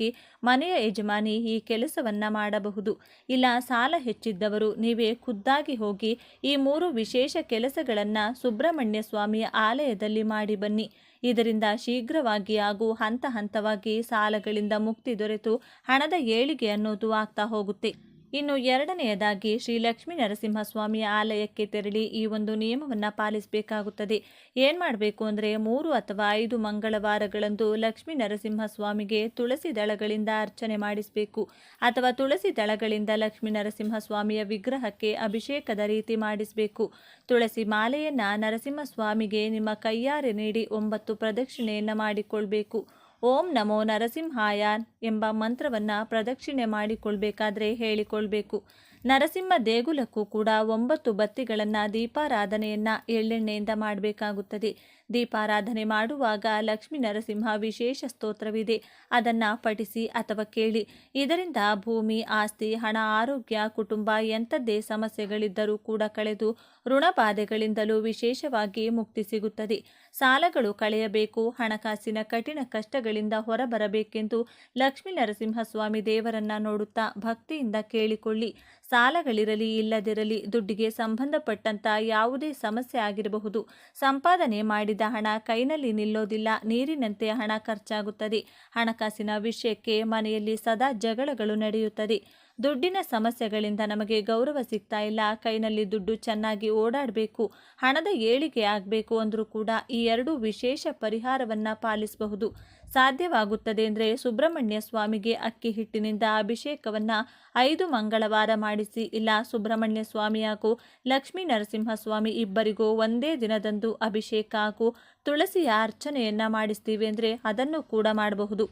ಮನೆಯ ಯಜಮಾನಿ ಈ ಕೆಲಸವನ್ನ ಮಾಡಬಹುದು. ಇಲ್ಲ ಸಾಲ ಹೆಚ್ಚಿದ್ದವರು ನೀವೇ ಖುದ್ದಾಗಿ ಹೋಗಿ ಈ 3 ವಿಶೇಷ ಕೆಲಸಗಳನ್ನು ಸುಬ್ರಹ್ಮಣ್ಯ ಸ್ವಾಮಿಯ ಆಲಯದಲ್ಲಿ ಮಾಡಿ ಬನ್ನಿ. ಇದರಿಂದ ಶೀಘ್ರವಾಗಿ ಹಾಗೂ ಹಂತ ಹಂತವಾಗಿ ಸಾಲಗಳಿಂದ ಮುಕ್ತಿ ದೊರೆತು ಹಣದ ಏಳಿಗೆ ಅನ್ನೋದು ಆಗ್ತಾ ಹೋಗುತ್ತೆ. ಇನ್ನು ಎರಡನೆಯದಾಗಿ ಶ್ರೀ ಲಕ್ಷ್ಮೀ ನರಸಿಂಹಸ್ವಾಮಿಯ ಆಲಯಕ್ಕೆ ತೆರಳಿ ಈ ಒಂದು ನಿಯಮವನ್ನು ಪಾಲಿಸಬೇಕಾಗುತ್ತದೆ. ಏನು ಮಾಡಬೇಕು ಅಂದರೆ 3 ಅಥವಾ 5 ಮಂಗಳವಾರಗಳಂದು ಲಕ್ಷ್ಮೀ ನರಸಿಂಹಸ್ವಾಮಿಗೆ ತುಳಸಿ ದಳಗಳಿಂದ ಅರ್ಚನೆ ಮಾಡಿಸಬೇಕು. ಅಥವಾ ತುಳಸಿ ದಳಗಳಿಂದ ಲಕ್ಷ್ಮೀ ನರಸಿಂಹಸ್ವಾಮಿಯ ವಿಗ್ರಹಕ್ಕೆ ಅಭಿಷೇಕದ ರೀತಿ ಮಾಡಿಸಬೇಕು. ತುಳಸಿ ಮಾಲೆಯನ್ನು ನರಸಿಂಹಸ್ವಾಮಿಗೆ ನಿಮ್ಮ ಕೈಯಾರೆ ನೀಡಿ 9 ಪ್ರದಕ್ಷಿಣೆಯನ್ನು ಮಾಡಿಕೊಳ್ಬೇಕು. ಓಂ ನಮೋ ನರಸಿಂಹಾಯ ಎಂಬ ಮಂತ್ರವನ್ನು ಪ್ರದಕ್ಷಿಣೆ ಮಾಡಿಕೊಳ್ಬೇಕಾದ್ರೆ ಹೇಳಿಕೊಳ್ಬೇಕು. ನರಸಿಂಹ ದೇಗುಲಕ್ಕೂ ಕೂಡ 9 ಬತ್ತಿಗಳನ್ನು ದೀಪಾರಾಧನೆಯನ್ನು ಎಳ್ಳೆಣ್ಣೆಯಿಂದ ಮಾಡಬೇಕಾಗುತ್ತದೆ. ದೀಪಾರಾಧನೆ ಮಾಡುವಾಗ ಲಕ್ಷ್ಮೀ ನರಸಿಂಹ ವಿಶೇಷ ಸ್ತೋತ್ರವಿದೆ, ಅದನ್ನು ಪಠಿಸಿ ಅಥವಾ ಕೇಳಿ. ಇದರಿಂದ ಭೂಮಿ, ಆಸ್ತಿ, ಹಣ, ಆರೋಗ್ಯ, ಕುಟುಂಬ ಎಂಥದ್ದೇ ಸಮಸ್ಯೆಗಳಿದ್ದರೂ ಕೂಡ ಕಳೆದು ಋಣಬಾಧೆಗಳಿಂದಲೂ ವಿಶೇಷವಾಗಿ ಮುಕ್ತಿ ಸಿಗುತ್ತದೆ. ಸಾಲಗಳು ಕಳೆಯಬೇಕು, ಹಣಕಾಸಿನ ಕಠಿಣ ಕಷ್ಟಗಳಿಂದ ಹೊರಬರಬೇಕೆಂದು ಲಕ್ಷ್ಮೀ ನರಸಿಂಹಸ್ವಾಮಿ ದೇವರನ್ನ ನೋಡುತ್ತಾ ಭಕ್ತಿಯಿಂದ ಕೇಳಿಕೊಳ್ಳಿ. ಸಾಲಗಳಿರಲಿ ಇಲ್ಲದಿರಲಿ, ದುಡ್ಡಿಗೆ ಸಂಬಂಧಪಟ್ಟಂತ ಯಾವುದೇ ಸಮಸ್ಯೆ ಆಗಿರಬಹುದು, ಸಂಪಾದನೆ ಮಾಡಿದ ಹಣ ಕೈನಲ್ಲಿ ನಿಲ್ಲೋದಿಲ್ಲ, ನೀರಿನಂತೆ ಹಣ ಖರ್ಚಾಗುತ್ತದೆ. ಹಣಕಾಸಿನ ವಿಷಯಕ್ಕೆ ಮನೆಯಲ್ಲಿ ಸದಾ ಜಗಳಗಳು ನಡೆಯುತ್ತದೆ. ದುಡ್ಡಿನ ಸಮಸ್ಯೆಗಳಿಂದ ನಮಗೆ ಗೌರವ ಸಿಗ್ತಾ ಇಲ್ಲ, ಕೈನಲ್ಲಿ ದುಡ್ಡು ಚೆನ್ನಾಗಿ ಓಡಾಡಬೇಕು, ಹಣದ ಏಳಿಗೆ ಆಗಬೇಕು ಅಂದರೂ ಕೂಡ ಈ 2 ವಿಶೇಷ ಪರಿಹಾರವನ್ನು ಪಾಲಿಸಬಹುದು. ಸಾಧ್ಯವಾಗುತ್ತದೆ ಅಂದರೆ ಸುಬ್ರಹ್ಮಣ್ಯ ಸ್ವಾಮಿಗೆ ಅಕ್ಕಿ ಹಿಟ್ಟಿನಿಂದ ಅಭಿಷೇಕವನ್ನು 5 ಮಂಗಳವಾರ ಮಾಡಿಸಿ. ಇಲ್ಲ ಸುಬ್ರಹ್ಮಣ್ಯ ಸ್ವಾಮಿ ಹಾಗೂ ಲಕ್ಷ್ಮೀ ನರಸಿಂಹಸ್ವಾಮಿ ಇಬ್ಬರಿಗೂ ಒಂದೇ ದಿನದಂದು ಅಭಿಷೇಕ ಹಾಗೂ ತುಳಸಿಯ ಅರ್ಚನೆಯನ್ನು ಮಾಡಿಸ್ತೀವಿ ಅಂದರೆ ಅದನ್ನು ಕೂಡ ಮಾಡಬಹುದು.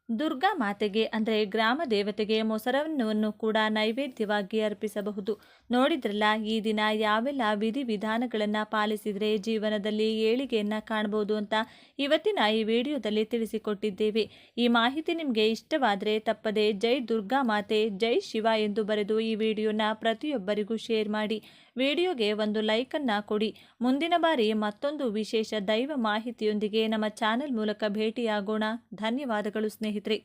ದುರ್ಗಾ ಮಾತೆಗೆ ಅಂದರೆ ಗ್ರಾಮ ದೇವತೆಗೆ ಮೊಸರನ್ನವನ್ನು ಕೂಡ ನೈವೇದ್ಯವಾಗಿ ಅರ್ಪಿಸಬಹುದು. ನೋಡಿದ್ರಲ್ಲ, ಈ ದಿನ ಯಾವೆಲ್ಲ ವಿಧಿವಿಧಾನಗಳನ್ನು ಪಾಲಿಸಿದರೆ ಜೀವನದಲ್ಲಿ ಏಳಿಗೆಯನ್ನು ಕಾಣಬಹುದು ಅಂತ ಇವತ್ತಿನ ಈ ವಿಡಿಯೋದಲ್ಲಿ ತಿಳಿಸಿಕೊಟ್ಟಿದ್ದೇವೆ. ಈ ಮಾಹಿತಿ ನಿಮಗೆ ಇಷ್ಟವಾದರೆ ತಪ್ಪದೆ ಜೈ ದುರ್ಗಾ ಮಾತೆ, ಜೈ ಶಿವ ಎಂದು ಬರೆದು ಈ ವಿಡಿಯೋನ ಪ್ರತಿಯೊಬ್ಬರಿಗೂ ಶೇರ್ ಮಾಡಿ. ವಿಡಿಯೋಗೆ ಒಂದು ಲೈಕನ್ನು ಕೊಡಿ. ಮುಂದಿನ ಬಾರಿ ಮತ್ತೊಂದು ವಿಶೇಷ ದೈವ ಮಾಹಿತಿಯೊಂದಿಗೆ ನಮ್ಮ ಚಾನೆಲ್ ಮೂಲಕ ಭೇಟಿಯಾಗೋಣ. ಧನ್ಯವಾದಗಳು ಸ್ನೇಹಿತರೆ.